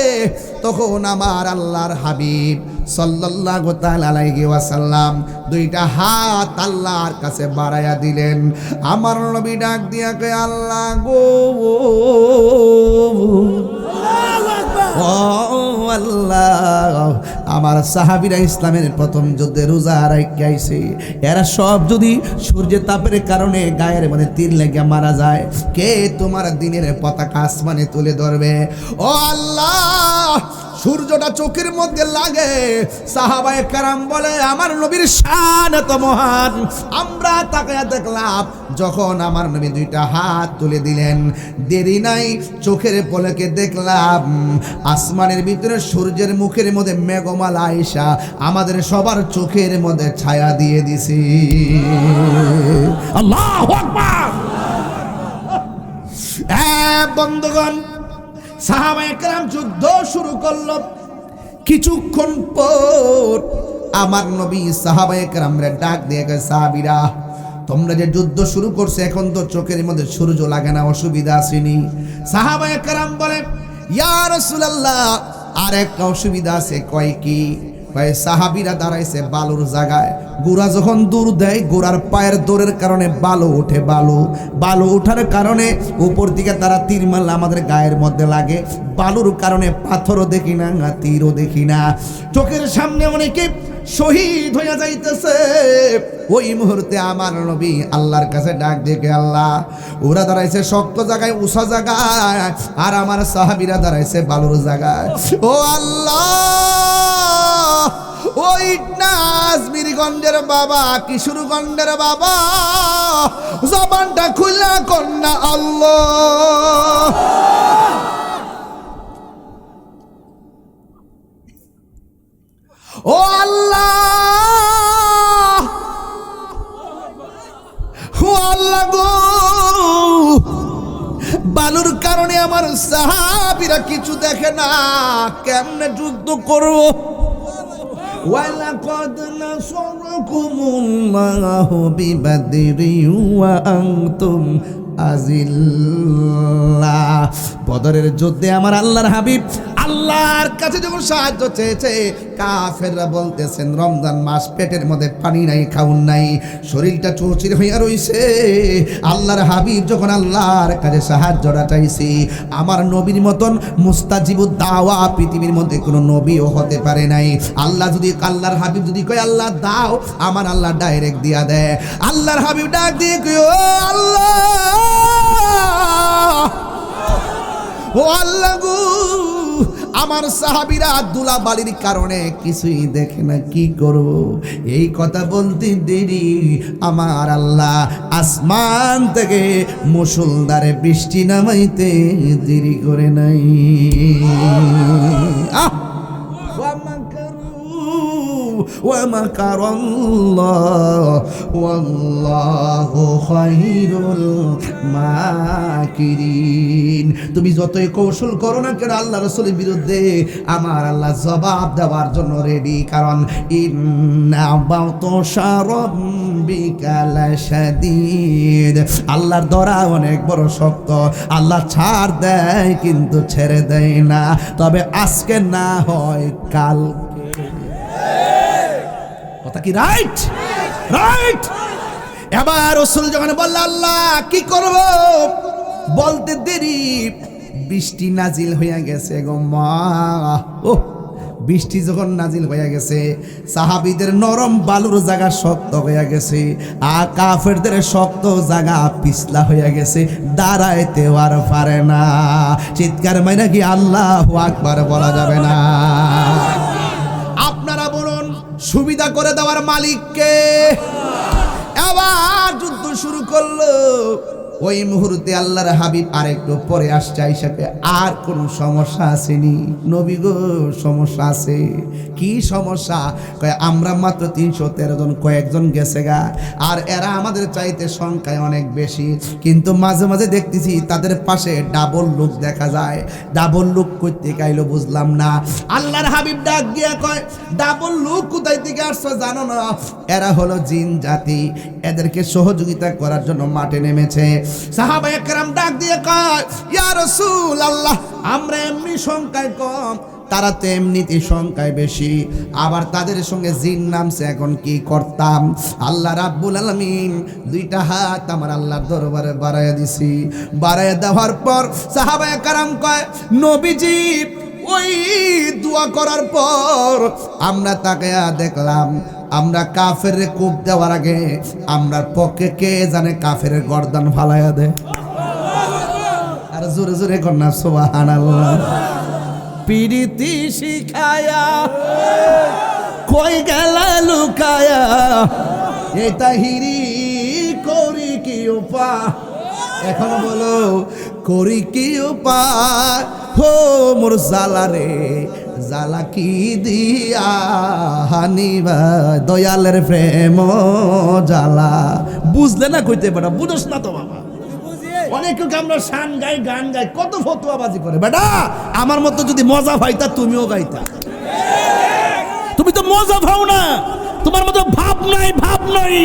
তখন আমার আল্লাহর হাবিব সাল্লাল্লাহু তাআলা আলাইহি ওয়াসাল্লাম দুইটা হাত আল্লাহর কাছে বাড়ায়া দিলেন। আমার নবী ডাক দিয়া কয়, আল্লাহ গো, ও আল্লাহ, আমার সাহাবীরা ইসলামের প্রথম যুদ্ধে রোজা রাইখা আইছে, এরা সব যদি সূর্যের তাপের কারণে গায়ের মধ্যে তীর লেগে মারা যায়, কে তোমার দিনের পতাকা আসমানে তুলে ধরবে? ও আল্লাহ, সূর্যটা চোখের মধ্যে লাগে। সাহাবায়ে কেরাম বলে, আমার নবীর শান এত মহান, আমরা তাকায়া দেখলাম যখন আমার নবী দুইটা হাত তুলে দিলেন, দেরি নাই, চোখের পলকে দেখলাম আসমানের ভিতরে সূর্যের মুখের মধ্যে মেঘমালা আইসা আমাদের সবার চোখের মধ্যে ছায়া দিয়ে দিছি। আল্লাহু আকবার। বন্ধুগণ, সাহাবায়ে কেরাম যুদ্ধ শুরু করলো। কিছুক্ষণ পর আমার নবী সাহাবায়ে কেরামরে ডাক দিয়ে কয়, সাহাবীরা, তোমরা যে যুদ্ধ শুরু করছো, এখন তো চোখের মধ্যে সূর্য লাগে না, অসুবিধা আসেনি? সাহাবায়ে কেরাম বলে, ইয়া রাসূলুল্লাহ, আর একটা অসুবিধা আছে। কয় কি? কয় সাহাবীরা দাঁড়াইছে বালুর জায়গায়, গোড়া যখন দৌড় দেয় গোড়ার পায়ের দৌড়ের কারণে বালু ওঠে, বালু ওঠার কারণে উপর দিকে তারা তীর মারলে আমাদের গায়ের মধ্যে লাগে, বালুর কারণে পাথরও দেখি না, তীরও দেখি না, চোখের সামনে অনেকে শহীদ হয়ে যাইতেছে। ওই মুহূর্তে আমার নবী আল্লাহর কাছে ডাক দেখে, আল্লাহ, ওরা দাঁড়াইছে শক্ত জায়গায়, উঁচা জায়গায়, আর আমার সাহাবীরা দাঁড়াইছে বালুর জায়গায়। ও আল্লাহ, ওই নাজমিরগঞ্জের বাবা, কিশোরগঞ্জের বাবা, জবানটা খুলা কন্যা আল্লাহ। ও আল্লাহ, ও আল্লাহ গো, বালুর কারণে আমার সাহাবীরা কিছু দেখে না, কেমনে যুদ্ধ করবো? ওয়ালাকাদ নাসারাকুমুল্লাহু বিবাদরিন ওয়া আনতুম আজিল্লাহ। বদরের যুদ্ধে আমার আল্লাহর হাবিব আল্লাহর কাছে যখন সাহায্য চেয়েছে, কাফেররা বলতেছেন রমজান মাস, পেটের মধ্যে পানি নাই, খাউন নাই, শরীরটা চৌচির হইয়া রইছে। আল্লাহর হাবিব যখন আল্লাহর কাছে সাহায্যটা চাইছি, আমার নবীর মতন মুস্তাজিবুদ দাওয়া পৃথিবীর মধ্যে কোনো নবীও হতে পারে নাই। আল্লাহ যদি, আল্লাহর হাবিব যদি কয় আল্লাহ দাও, আমার আল্লাহ ডাইরেক্ট দিয়া দেয়। আল্লাহর হাবিব ডাক দিয়ে কয়, ও আল্লাহ, ও আল্লাহ গো, আমার সাহাবীরা আব্দুল্লাহ বালির কারণে কিছুই দেখে না, কি করব? এই কথা বলতে দেরি আমার আল্লাহ আসমান থেকে মুষলধারে বৃষ্টি নামাইতে দেরি করে নাই। ومكر الله والله خير الماكرين। তুমি যতই কৌশল করো না কেন আল্লাহ রাসূলের বিরুদ্ধে, আমার আল্লাহ জবাব দেওয়ার জন্য রেডি। কারণ ইন্না বাতশা রাব্বিকা লাশাদীদ, আল্লাহর ধরা অনেক বড় শক্ত। আল্লাহ ছাড় দেয় কিন্তু ছেড়ে দেয় না, তবে আজকে না হয় কালকে। কথা কি রাইট? রাইট। এবার রাসূল যখন বলল আল্লাহ কি করব, বলতে দেরি বৃষ্টি নাজিল হইয়া গেছে গো মা। ও বৃষ্টি যখন নাজিল হয়ে গেছে, সাহাবীদের নরম বালুর জায়গা শক্ত হয়ে গেছে, আর কাফেরদের শক্ত জায়গা পিছলা হয়ে গেছে, দাঁড়াইতে আর পারে না। চিৎকার মাইনা কি আল্লাহু আকবার বলা যাবে না? আপনারা বলুন, সুবিধা করে দেওয়ার মালিককে। আবার যুদ্ধ শুরু করলো। ওই মুহূর্তে আল্লাহর হাবিব আরেকটু পরে আসছে, হিসাবে আর কোন সমস্যা আসেনি? নবী গো, সমস্যা আছে। কি সমস্যা? কয় আমরা মাত্র 313 জন, কয়েকজন গেছে গা, আর এরা আমাদের চাইতে সংখ্যায় অনেক বেশি, কিন্তু মাঝে মাঝে দেখতেছি তাদের পাশে ডাবল লুক দেখা যায়। ডাবল লুক করতে গাইলো বুঝলাম না। আল্লাহর হাবিব ডাক গিয়া কয়, ডাবল লুক কোথায় থেকে আসছো জানো না? এরা হলো জিন জাতি, এদেরকে সহযোগিতা করার জন্য মাঠে নেমেছে। সাহাবায়ে কেরাম ডাক দিয়ে কয়, ইয়া রাসূলুল্লাহ, আমরা এমনি সংখ্যায় কম, তারা তো এমনিতে সংখ্যায় বেশি, আবার তাদের সঙ্গে জিন নামছে, এখন কি করতাম? আল্লাহ রাব্বুল আলামিন দুইটা হাত আমার আল্লাহর দরবারে বাড়াইয়া দিছি। বাড়াইয়া দেওয়ার পর সাহাবায়ে কেরাম কয়, নবীজি ওই দোয়া করার পর আমরা তাকায়া দেখলাম, আমরা কাফের কূপ দেওয়ার আগে আমরা পক্ষে কে জানে কাফের গর্দান ফালাইয়া দে। আর জোরে জোরে কন্যা সুবহানাল্লাহ। পিরিতি শিখায়া কই গেলা লুকায়া, এ তাহিরি করি কি উপায়? এখন বলো, করি কি উপায়? হো মোর জালা রে, জালা কি দিয়া হানিবা, দয়ালের প্রেম জালা। বুঝলে না কইতে পারা, বুঝোস না তো বাবা। অনেকে আমরা শান গাই, গান গাই, কত ফতুয়াবাজি করে। বেটা আমার মতো যদি মজা পাইতা তুমিও গাইতা। তুমি তো মজা পাও না, তোমার মতো ভাব নাই, ভাব নাই।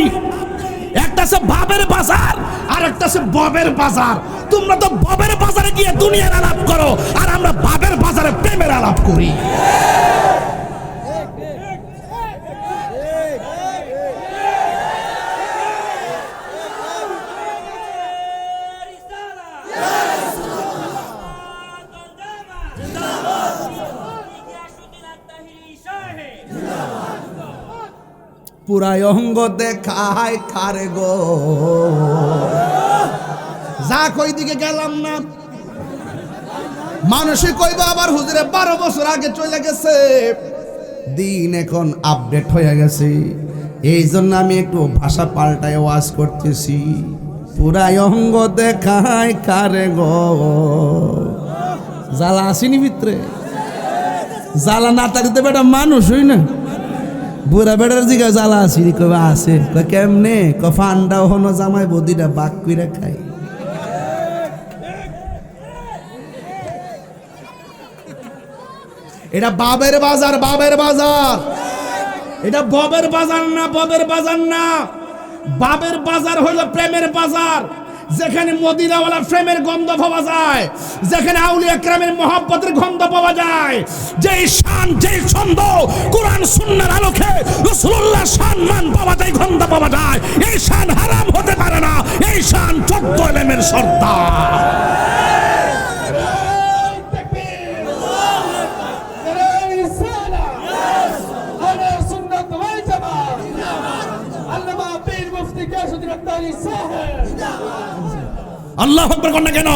একটা সে ভাবের বাজার, আর একটা সে ববের বাজার। তোমরা তো ববের বাজারে গিয়ে দুনিয়ার আলাপ করো, আর আমরা ভাবের বাজারে প্রেমের আলাপ করি। পুরাই অঙ্গ দেখায় খারে গো, যা কই দিকে গেলাম না। মানুষে কইবা আবার হুজুরে 12 বছর আগে চলে গেছে। দিন এখন আপডেট হয়ে গেছে, এই জন্য আমি একটু ভাষা পাল্টায় ওয়াজ করতেছি। পুরাই অঙ্গ দেখায় খারে গো, জ্বালা আসেনি ভিতরে? জ্বালা না থাকতে বেটা মানুষ হই না। বুড়া বেড়ার দিকে জ্বালা আসি, কবে আছে? কেমনে? ফান্ডা হনো জামাই বদিটা বাক কইরা খাই। এটা বাবের বাজার, বাবের বাজার। এটা ববের বাজার না, ববের বাজার না। বাবের বাজার হলো প্রেমের বাজার, যেখানে মদিনাওয়ালার প্রেমের গন্ধ পাওয়া যায়, যেখানে আউলিয়া কেরামের মহব্বতের গন্ধ পাওয়া যায়। যেই শান, যেই ছন্দ কোরআন সুন্নাহর আলোকে রাসূলুল্লাহ সম্মান পাওয়া যায়, গন্ধ পাওয়া যায়, এই শান হারাম হতে পারে না। এই শান 14 ইলমের সর্দার। আল্লাহু আকবার কোন না কেন?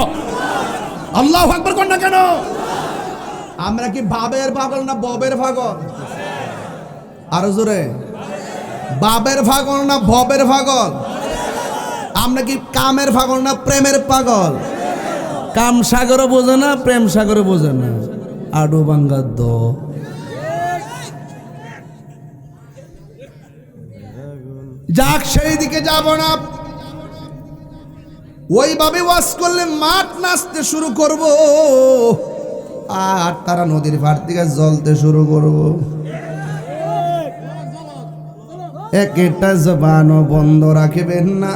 আল্লাহু আকবার কোন না কেন? আমরা কি বাবের পাগল না ববের পাগল? আরো জোরে, বাবের পাগল না ববের পাগল? আমরা কি কামের পাগল না প্রেমের পাগল? কাম সাগরও বোঝে না, প্রেম সাগরও বোঝে না। আডু বাঙ্গা দো। যাক, সেই দিকে যাব না। ওইভাবে ওয়াজ করলে মাঠ নাচতে শুরু করব, আর তারা নদীর পার থেকে জ্বলতে শুরু করব। একটা জবানও বন্ধ রাখবেন না।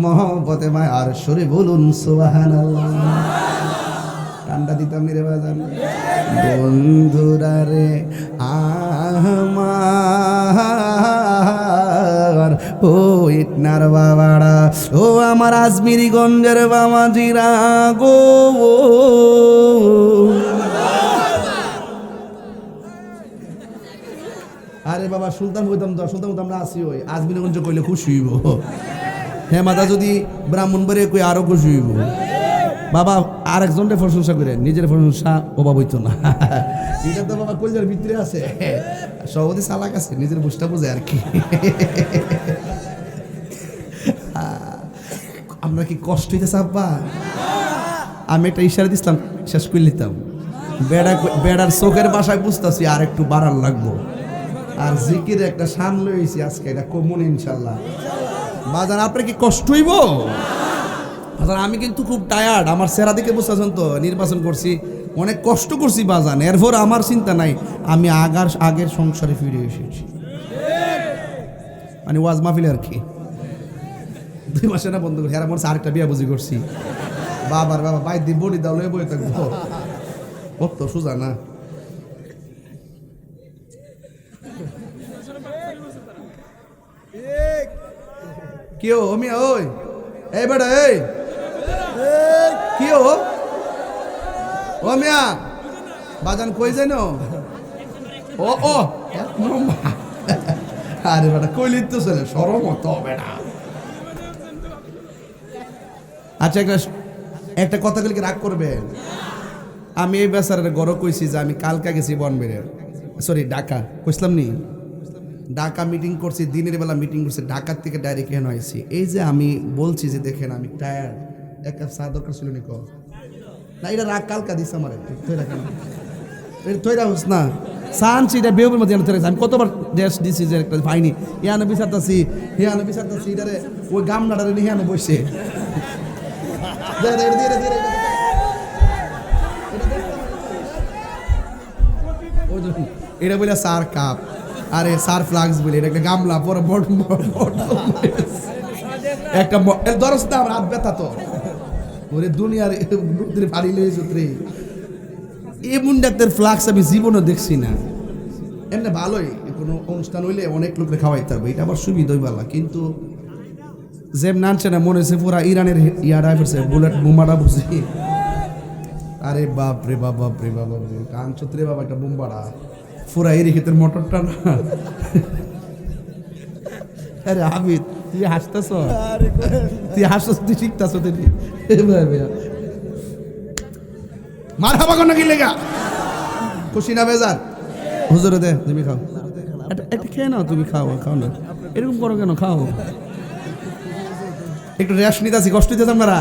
মহব্বতে ভাই আর সরে বলুন সুবহানাল্লাহ। ঠান্ডা দিতাম রে বাজান। বন্ধুরা রে আমার, ও ইটনার বাবারা, ও আমার আজমিরি গঞ্জের বাবাজিরা গো, আরে বাবা সুলতান হইতাম তো, সুলতান হইতাম আমরা আসি ওই আজমিনগঞ্জ কইলে খুশি হইব। হ্যাঁ মাতা যদি ব্রাহ্মণবাড়িয়া কই আরো খুশি হইব। বাবা আর একজনকে প্রশংসা করে নিজের প্রশংসা অভাব হইতো না। এটা তো বাবা কলজার ভিতরে আছে, সভাপতি চালাক আছে, নিজের বুঝটা বোঝে আর কি। আমরা কি কষ্ট হইতেছে আব্বা? আমি একটা ইশারা দিছিলাম, শেষ করে নিতাম। বেড়ার চোখের বাসায় বুঝতেছি আর একটু বাড়ার লাগবো। আর জিকির একটা শান লইছি আজকে, এটা কমন ইনশাল্লাহ। বাজান আপনার কি কষ্ট হইব? বাজান আমি কিন্তু খুব টায়ার্ড, আমার চেহারা দিকে বুঝতেছেন তো, নির্বাচন করছি, অনেক কষ্ট করছি বাজান। এরপর আমার চিন্তা নাই, আমি আগের সংসারে ফিরে এসেছি। মানে ওয়াজ মাহফিলে আর কি 2 মাসে না বন্ধ করি, মনে হচ্ছে আরেকটা বিয়া বুঝি করছি। বাবার বাবা বাইর দিয়ে বডি দাও লয়ে বই থাকবো, কত সোজা না। কেউ মিয়া ওই এই বেটা এই কেউ ও মিয়া বাজান কই যাই ও ও আরে বেটা কইলি তো চলে সরম তো বেটা। আচ্ছা একটা কথা বলি, রাগ করবেন? আমি এই বেচারার গড় কইছি যে আমি কালকা গেছি বনবেড়ের, সরি ঢাকা কইছিলাম নি, ঢাকা মিটিং করছি, দিনের বেলা মিটিং করছি, ঢাকার থেকে ডাইরেক্ট এখানে আইছি। এই যে আমি বলছি যে দেখেন আমি টায়ার্ড, এক কাপ চা দরকার ছিল নি না, এটা রাগ কালকা দিস আমার, তৈরা হোস না সানছি, এটা বেউবের মধ্যে আমি কতবার ড্রেস দিছি যে একটা পাইনি, ইয়ানো বিচারতাছি হিয়ানো বিচারতাছি, এটারে ওই গামলাটারে নিয়ে হিয়ানো বসে এটা বলে সার কাপ, আরে সার ফ্লাক্স বলে, এটা একটা গামলা পরে একটা দরস না, আমার হাত ব্যথা তো ওরে দুনিয়ার ফাড়ি লইছ রে। এই মুন্ডাতের ফ্লাক্স আমি জীবনে দেখছি না। এমনি ভালোই কোনো অনুষ্ঠান হইলে অনেক লোকরে খাওয়াইতে হবে, এটা আবার সুবিধা হইবালা, কিন্তু যেম নানছে না মনে হচ্ছে পুরা ইরানের ইয়ারা ফেরছে, বুলেট বোমাটা বুঝি। আরে বাপ রে বাপ, বাপ রে বাবা, কান ছত্রে বাবা, একটা বোম্বাড়া পুরা এরি ক্ষেতের মোটরটা না। আরে আবিদ তুই হাসতেছ, তুই হাসছ, তুই শিখতেছ, মার হাবা কর নাকি লেগা খুশি না বেজার? হুজুরে দে তুমি খাও, একটা খেয়ে নাও, তুমি খাও, খাও না এরকম করো কেন, খাও একটু রেস্ট নিতে আছি, কষ্ট দিতে আপনারা।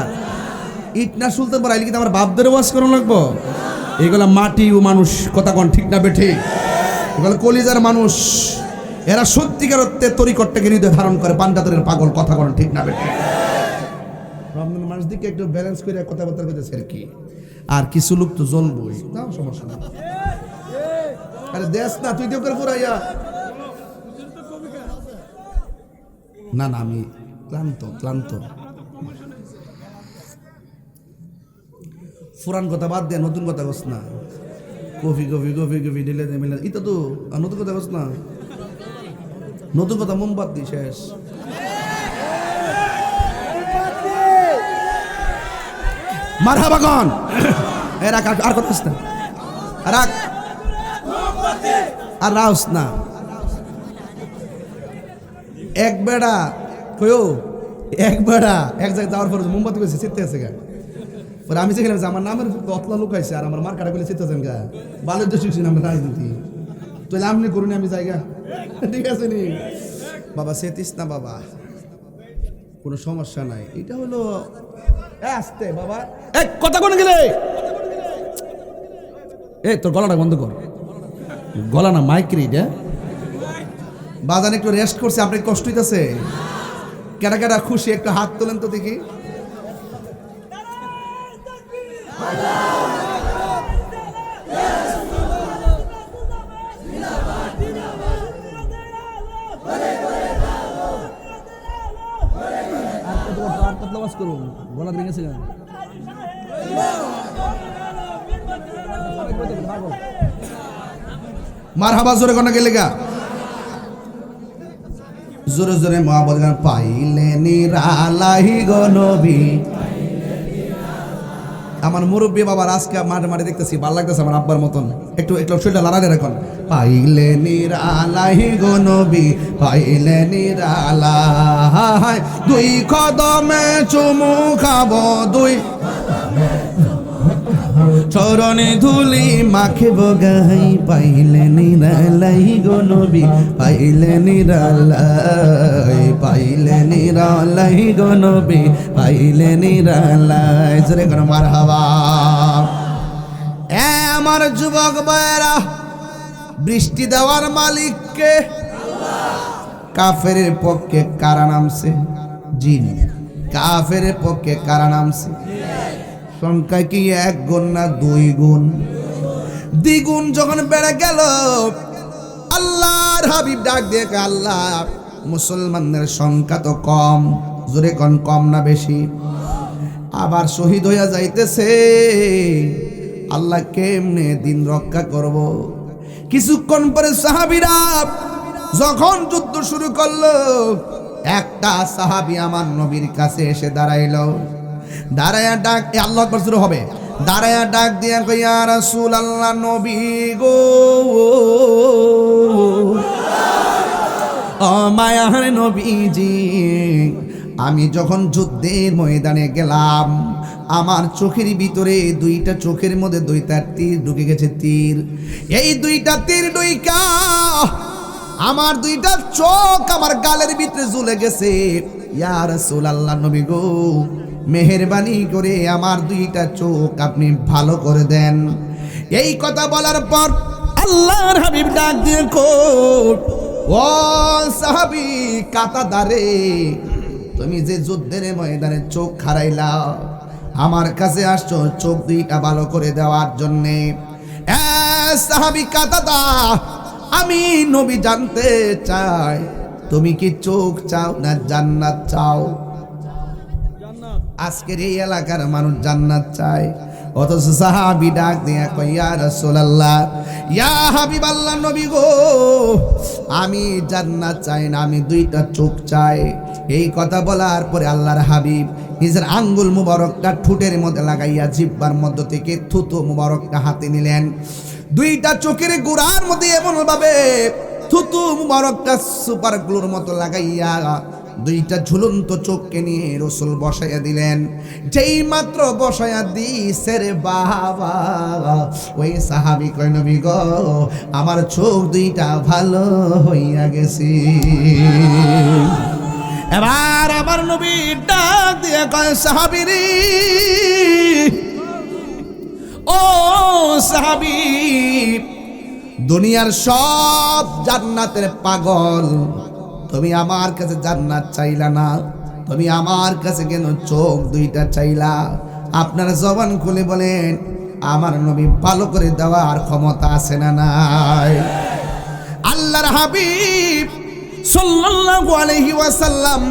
ইট না সুলতান পারাইলে কিন্তু আমার বাপদের ওয়াজ করানো লাগবো। এগুলা মাটি ও মানুষ, কথা কন ঠিক না বেঠে? এগুলো কলিজার মানুষ, এরা সত্যিকার অর্থে তরিকটটাকে হৃদয় ধারণ করে, পান্ডাতের পাগল, কথা কন ঠিক না বেঠে? রমজান মাস দিকে একটু ব্যালেন্স করে কথাবার্তা করতেছে আর কি, আর কিছু লোক তো জ্বলবই, তাও সমস্যা না। আরে দেশ না তুই কেউ করে পুরাইয়া না না, আমি ক্লান্ত। পুরান কথা বাদ দে, নতুন কথা বস না। কফি ঢিলে দে মিলে এটা তো নতুন কথা বস না, নতুন কথা মোমবাতি শেষ। মারহাবা গন এ রাখ, আর কথা বস না, রাখ আর রাউস না। এক বেড়া কয়ো, এক বেড়া এক জায়গায় যাওয়ার পর মোমবাতি কইছে চিত্তে আছে গা, পরে আমি সেখানে আমার নামের অতলা লুকাইছে, আর আমার মার কাটা বলে চিত্তেছেন গা, ভালো উদ্দেশ্য ছিল আমরা রাজনীতি, তাহলে আপনি করুন আমি জায়গা, ঠিক আছে নি বাবা, সেতিস না বাবা, কোনো সমস্যা নাই। এটা হলো আসতে বাবা, এক কথা কোন গেলে এই তোর গলাটা বন্ধ কর, গলা না মাইক রে, এটা বাজান একটু রেস্ট করছে, আপনার কষ্ট হইতেছে? কেডা কেডা খুশি একটু হাত তোলেন তো দেখি। গলা ভেঙেছে মার হাবা জোরে কোনা গেলে গা, জোরে জোরে মা বলগান পাইলে নিরালাহি গো নবী, আমার মুরব্বী বাবার আজকে মাঠে মাঠে দেখতেছি, ভালো লাগতেছে আমার আব্বার মতন। একটু একটু শরীরটা লাড়ালে রাখুন। পাইলে নিরালাই গো নবী, পাইলে নিরালাই, দুই কদমে চুমু খাবো, দুই চরণে ধুলি মাখিব গাই, পাইলে নিরালাই গো নবী, পাইলে নিরালাই, পাইলে নিরালাই গো নবী, পাইলে নিরালাই। জোরে করে মারহাবা। এ আমার যুবক ভাইরা, বৃষ্টি দেওয়ার মালিককে? কাফেরের পক্ষে কারা নামছে? জিন। কাফেরের পক্ষে কারা নামছে? সংখ্যা কি 1 গুণ না 2 গুণ? দ্বিগুণ যখন বেড়ে গেল, আল্লাহর হাবিব ডাক দিয়ে কয়, আল্লাহ মুসলমানদের সংখ্যা তো কম, জোরে কোন কম না বেশি? আবার শহীদ হইয়া যাইতেছে, আল্লাহ কেমনে দিন রক্ষা করব? কিছুক্ষণ পরে সাহাবীরা যখন যুদ্ধ শুরু করলো, একটা সাহাবী আমার নবীর কাছে এসে দাঁড়াইলো। দাঁড়ায়া ডাক, আল্লাহু আকবার শুরু হবে, দাঁড়ায়া ডাক দিয়া কই, ইয়া রাসূলুল্লাহ, নবী গো, ও মায়ার নবীজি, আমি যখন যুদ্ধের ময়দানে গেলাম, আমার চোখের ভিতরে 2টা চোখের মধ্যে 2টা তীর ঢুকে গেছে। তীর, এই 2টা তীর ঢুইকা আমার 2টা চোখ আমার গালের ভিতরে ঝুলে গেছে। ইয়া রাসূলুল্লাহ, নবী গো, মেহেরবানি করে আমার 2টা চোখ আপনি ভালো করে দেন। এই কথা বলার পর আল্লাহর হাবিব ডাক দিয়ে কই, ও সাহাবী কাতাদারে, তুমি যে যুদ্ধের ময়দানে চোখ হারাইলা, আমার কাছে আসছো চোখ 2টা ভালো করে দেওয়ার জন্যে। এ সাহাবী কাতাদা, আমি নবী জানতে চাই, তুমি কি চোখ চাও না জান্নাত চাও? আজকের এই এলাকার মানুষ জান্নাত চায়, অথচ সাহাবী ডাক দিয়া কয়, ইয়া রাসূলুল্লাহ, ইয়া হাবিবাল্লাহ, নবী গো, আমি জান্নাত চাই না, আমি 2টা চোখ চাই। এই কথা বলার পরে আল্লাহর হাবিব নিজের আঙ্গুল মুবারকটা ঠোঁটের মধ্যে লাগাইয়া জিহ্বার মধ্য থেকে থুতু মুবারকটা হাতে নিলেন। 2টা চোখের গোড়ার মধ্যে এমন ভাবে থুতু মুবারকটা সুপার গ্লুর মতো লাগাইয়া 2টা ঝুলন্ত চোখকে নিয়ে রাসূল বসাইয়া দিলেন। যেই মাত্র বসাইয়া দিছে রে বাবা, ওই সাহাবী কয়, নবী গো, আমার চোখ 2টা ভালো হইয়া গেছে। এবার আমার নবী ডাক দিয়ে কয়, সাহাবী রে, ও সাহাবী, দুনিয়ার সব জান্নাতের পাগল, তুমি আমার কাছে জান্নাত চাইলা না, তুমি আমার কাছে কেন চোখ 2টা চাইলা? আপনার জবান খুলে বলেন, আমার নবী ভালো করে দেওয়ার ক্ষমতা আছে না নাই? আল্লাহর হাবিব সাল্লাল্লাহু আলাইহি ওয়াসাল্লাম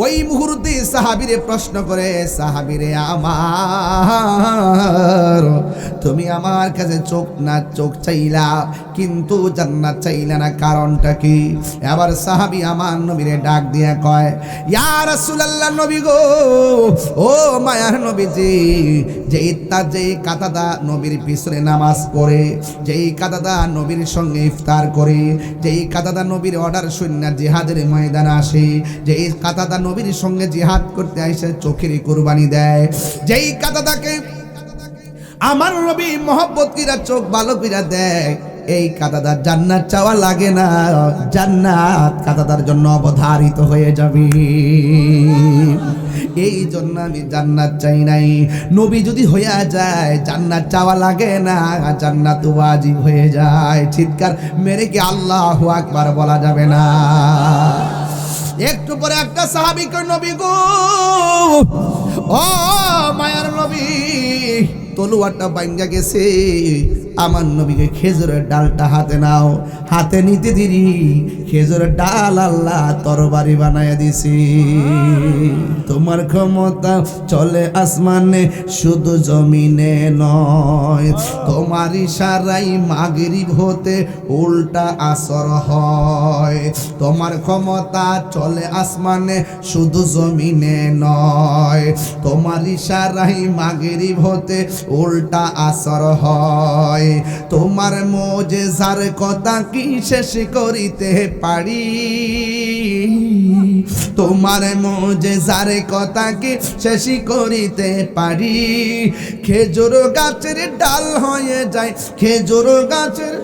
ওই মুহূর্তে সাহাবীরে প্রশ্ন করে, সাহাবীরে আমার, তুমি আমার কাছে চোখ চাইলা কিন্তু জান্নাত চাইলা না, কারণটা কি? এবার সাহাবী আমার নবীরে ডাক দিয়া কয়, ইয়া রাসূলুল্লাহ, নবী গো, ও মায়ার নবীজি, যেই কাতাদা নবীর পিছনে নামাজ পড়ে, যেই কাতাদা নবীর সঙ্গে ইফতার করে, যেই কাতাদা নবীর অর্ডার শুনে জিহাদের ময়দানে আসে, যেই কাতাদা নবীর সঙ্গে জিহাদ করতে আইসে চোখের কুরবানি দেয়, যেই কাতাদাকে আমার নবী মহব্বত কিরা চোখ ভালো কিরা দেয়, এই কাতাদার জান্নাত চাওয়া লাগে না, জান্নাত কাতাদার জন্য অবধারিত হয়ে যাবে। এই জন্য আমি জান্নাত চাই নাই। নবী যদি হইয়া যায় জান্নাত চাওয়া লাগে না, জান্নাত ওয়াজিব হয়ে যায়। চিৎকার মেরে কি আল্লাহু আকবার বলা যাবে না? একটু পরে একটা সাহাবী কয়, নবী গো, ও মায়ার নবী, তলোয়ারটা ভাঙ্গা গেছে, আমার নবীকে খেজুরের ডালটা হাতে নাও, হাতে নিতে দিরি খেজুরের ডাল আল্লাহ তরবারি বানায় দিছি। তোমার ক্ষমতা চলে আসমানে শুধু জমিনে নয়, তোমার ইশারাই মাগরিব হতে উল্টা আসর হয়। তোমার ক্ষমতা চলে আসমানে শুধু জমিনে নয়, তোমার ইশারাই মাগরিব হতে উল্টা আসর হয়। তোমার মোজেজার কথা কি শেষ করিতে পারি, তোমার মোজেজার কথা কি শেষ করিতে পারি। খেজুর গাছের ডাল হয়ে যায়, খেজুর গাছের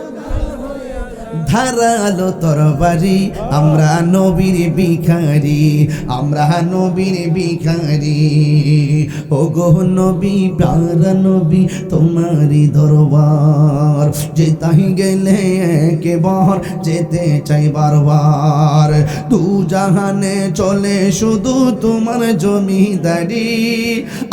ধারালো তরবারি, আমরা নবীর ভিখারি, আমরা নবীর ভিখারি। ও গো নবী প্যারা নবী তোমারি দরবার, যেতাই গেলে একবার যেতে চাই বারবার। দু জাহানে চলে শুধু তোমার জমিদারি,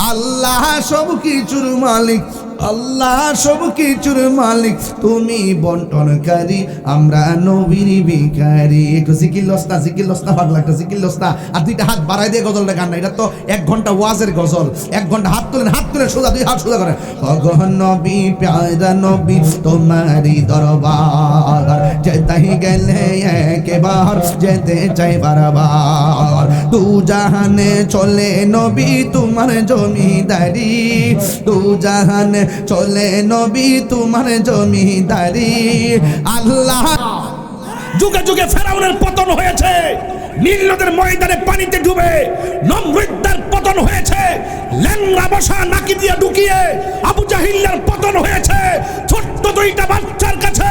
আল্লাহ সব কিছুর মালিক, আল্লাহ সব কিছুর মালিক, তুমি বন্টনকারী, আমরা নবীর ভিখারি। একটু জিকির লস্তা পাগলা, একটা জিকির লস্তা আর দুইটা হাত বাড়াই দিয়ে গজলটা গান না, এটা তো 1 ঘন্টা ওয়াজের গজল। 1 ঘন্টা হাত তুলেন সোজা, 2 হাত সোজা করেন। অগহ নবী প্যারা নবী তোমারি দরবার, যেতাই গেলে একবার যেতে চাই বারবার। দু জাহানে চলে নবী তোমার জমিদারি, দু জাহানে চলে নবী তোমার জমিদারি। আল্লাহ যুগে যুগে ফেরাউনের পতন হয়েছে, নীল নদের ময়দানে পানিতে ডুবে নমরুদের পতন হয়েছে, ল্যাংড়া বসা নাকি দিয়ে ঢুকিয়ে আবু জাহিলের পতন হয়েছে। ছোট্ট 2টা বাচ্চার কাছে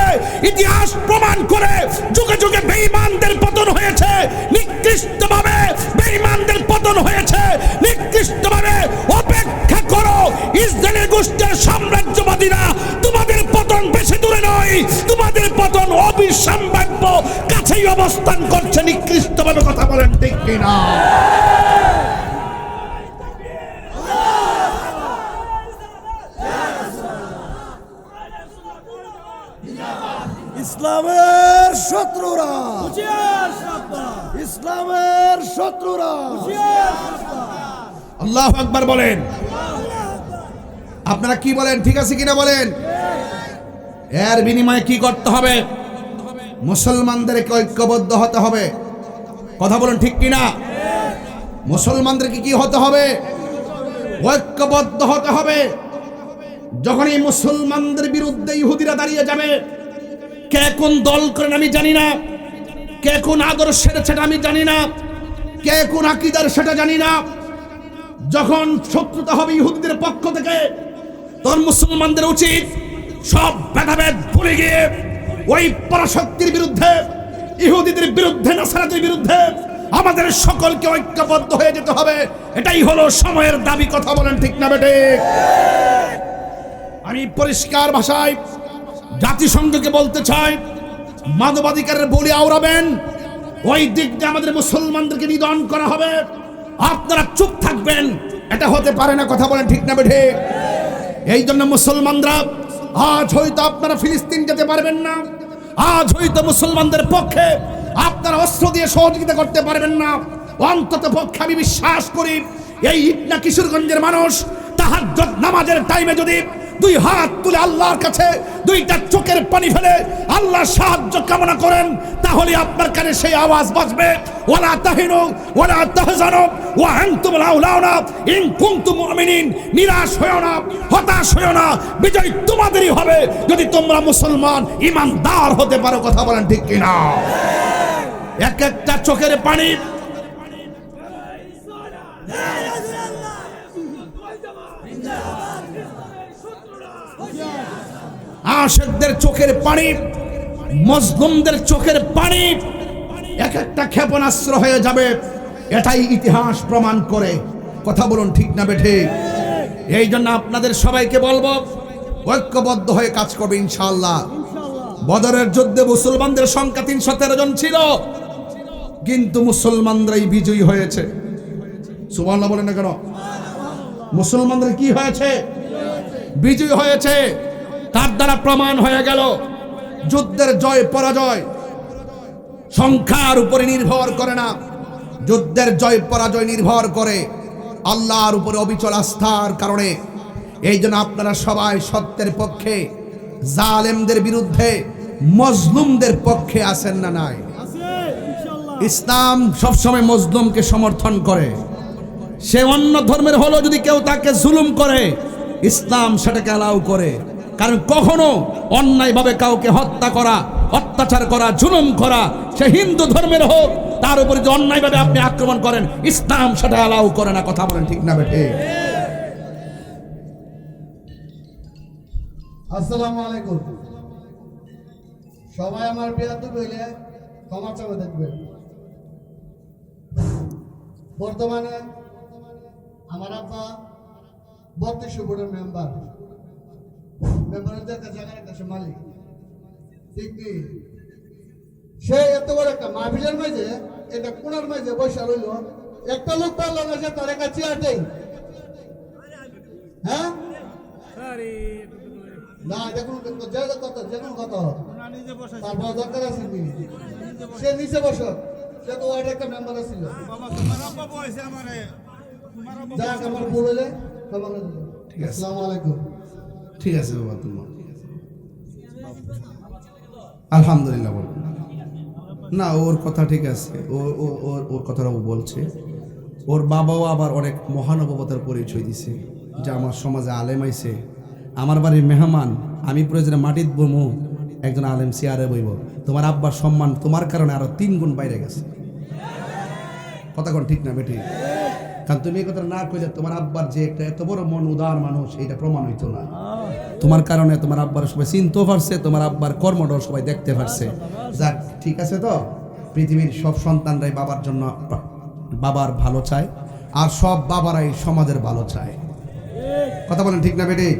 ইতিহাস প্রমাণ করে যুগে যুগে বেঈমানদের পতন হয়েছে, নিকৃষ্টভাবে বেঈমানদের পতন হয়েছে, নিকৃষ্টভাবে। অপেক্ষা করো ইসরায়েলের গোষ্ঠীর সাম্রাজ্যবাদীরা, তোমাদের পতন বেশি দূরে নয়, তোমাদের পতন অবিসম্ভাব্য কাছেই অবস্থান করছে। নিকৃষ্টভাবে কথা বলেন ঠিক কিনা? ইসলামের শত্রুরা, ইসলামের শত্রুরা, আল্লাহু আকবার বলেন। আপনারা কি বলেন, ঠিক আছে কিনা বলেন? এর বিনিময়ে কি করতে হবে? মুসলমানদেরকে ঐক্যবদ্ধ হতে হবে। কথা বলেন ঠিক কিনা? মুসলমানদেরকে কি হতে হবে? ঐক্যবদ্ধ হতে হবে। যখন এই মুসলমানদের বিরুদ্ধে ইহুদিরা দাঁড়িয়ে যাবে, কে কোন দল করেন আমি জানি না, কে কোন আদর্শের সেটা আমি জানি না, কে কোন আকীদার সেটা জানি না। যখন শত্রুতা হবে ইহুদিদের পক্ষ থেকে, তখন মুসলমানদের উচিত সব ভেদাভেদ ভুলে গিয়ে ওই পরাশক্তির বিরুদ্ধে, ইহুদিদের বিরুদ্ধে, নাসারাদের বিরুদ্ধে আমাদের সকলকে ঐক্যবদ্ধ হয়ে যেতে হবে। এটাই হলো সময়ের দাবি। কথা বলেন ঠিক না বেটে? আমি পরিষ্কার ভাষায় জাতিসংঘকে বলতে চাই, মানবাধিকারের বলি আওড়াবেন, ওই দিক দিয়ে আমাদের মুসলমানদেরকে নিধন করা হবে, আপনারা চুপ থাকবেন, এটা হতে পারে না। কথা বলেন ঠিক না বেঠে? এই জন্য মুসলমানরা আজ হয়তো আপনারা ফিলিস্তিন যেতে পারবেন না, আজ হয়তো মুসলমানদের পক্ষে আপনারা অস্ত্র দিয়ে সহযোগিতা করতে পারবেন না, অন্তত পক্ষে আমি বিশ্বাস করি এই ইটনা কিশোরগঞ্জের মানুষ তাহাজ্জুদ নামাজের টাইমে যদি 2 হাত তুলে আল্লাহর কাছে 2টা চোখের পানি ফেলে আল্লাহর সাহায্য কামনা করেন, তাহলে আপনার কানে সেই আওয়াজ বাজবে, ওয়ালা তাহিনু ওয়ালা তাহজানু ওয়া আনতুমুল আউলাউনা ইন কুনতুম মুমিনিন। নিরাশ হয়ো না, হতাশ হয়ো না, বিজয় তোমাদেরই হবে যদি তোমরা মুসলমান ইমানদার হতে পারো। কথা বলেন ঠিক কিনা? এক একটা চোখের পানি আশিকদের চোখের পানি, মজলুমদের চোখের পানি এক একটা ক্ষেপণাস্ত্র হয়ে যাবে, এটাই ইতিহাস প্রমাণ করে। কথা বলুন ঠিক না বেঠে? এই জন্য আপনাদের সবাইকে বলবো ঐক্যবদ্ধ হয়ে কাজ করবে ইনশাআল্লাহ। বদরের যুদ্ধে মুসলমানদের সংখ্যা 313 জন ছিল, কিন্তু মুসলমানরাই বিজয়ী হয়েছে। সুবহানাল্লাহ বলেন না কেন? মুসলমানদের কি হয়েছে? বিজয়ী হয়েছে। তার দ্বারা প্রমাণ হয়ে গেল যুদ্ধের জয় পরাজয় সংখ্যার উপরে নির্ভর করে না, যুদ্ধের জয় পরাজয় নির্ভর করে আল্লাহর উপরে অবিচল আস্থার কারণে। এই জন্য আপনারা সবাই সত্যের পক্ষে, জালেমদের বিরুদ্ধে, মজলুমদের পক্ষে আছেন না নাই? ইসলাম সবসময় মজলুমকে সমর্থন করে। সে অন্য ধর্মের হলো, যদি কেউ তাকে জুলুম করে ইসলাম সেটাকে অ্যালাউ করে। কারণ কখনো অন্যায়ভাবে কাউকে হত্যা করা, অত্যাচার করা, জুলুম করা, সে হিন্দু ধর্মের হোক, তার উপরে যদি অন্যায়ভাবে আপনি আক্রমণ করেন ইসলাম সেটা অ্যালাউ করে না। কথা বলেন ঠিক না বেঠে? আসসালামু আলাইকুম। সবাই আমার বিয়াদু বলে ক্ষমা চাওয়া দেখবেন। বর্তমানে আমার আব্বা 32 বোর্ডের মেম্বারের জায়গার একটা সে মালিক, ঠিক নেই? সে এত বড় একটা মাহফিলের মাঝে, এটা কোনার মাঝে বসে রইল, একটা লোক পারল না যে তার একটা চেয়ার দেয়। হ্যাঁ না, দেখুন কত তারপর দরকার আছে কি? সে নিচে বসো, সে তো ওয়ার্ডের একটা মেম্বার ছিল। যাক, আমার ভুল হলে ক্ষমা করে দেবেন। ঠিক আছে। আসসালামু আলাইকুম। ঠিক আছে বাবা, তুমি আলহামদুলিল্লাহ বলুন না, ওর কথা ঠিক আছে, ওর কথাটা ও বলছে। ওর বাবাও আবার অনেক মহানুভবতার পরিচয় দিছে যে আমার সমাজে আলেম আইছে, আমার বাড়ির মেহমান, আমি প্রয়োজনে মাটির বমু, একজন আলেম চেয়ারে বইব। তোমার আব্বার সম্মান তোমার কারণে আরো 3 গুণ বাইরে গেছে। কথা কোন ঠিক না বেটি? কারণ তুমি এই কথা না কইলে তোমার আব্বার যে একটা এত বড় মন উদার মানুষ, এটা প্রমাণ হইতো না। তোমার কারণে তোমার আব্বার সবাই চিনতেও পারছে, তোমার আব্বার কর্মটাও সবাই দেখতে পারছে। যাক, ঠিক আছে। তো পৃথিবীর সব সন্তানরাই বাবার জন্য, বাবার ভালো চায়, আর সব বাবারাই সমাজের ভালো চায়। কথা বলেন ঠিক না বেটি?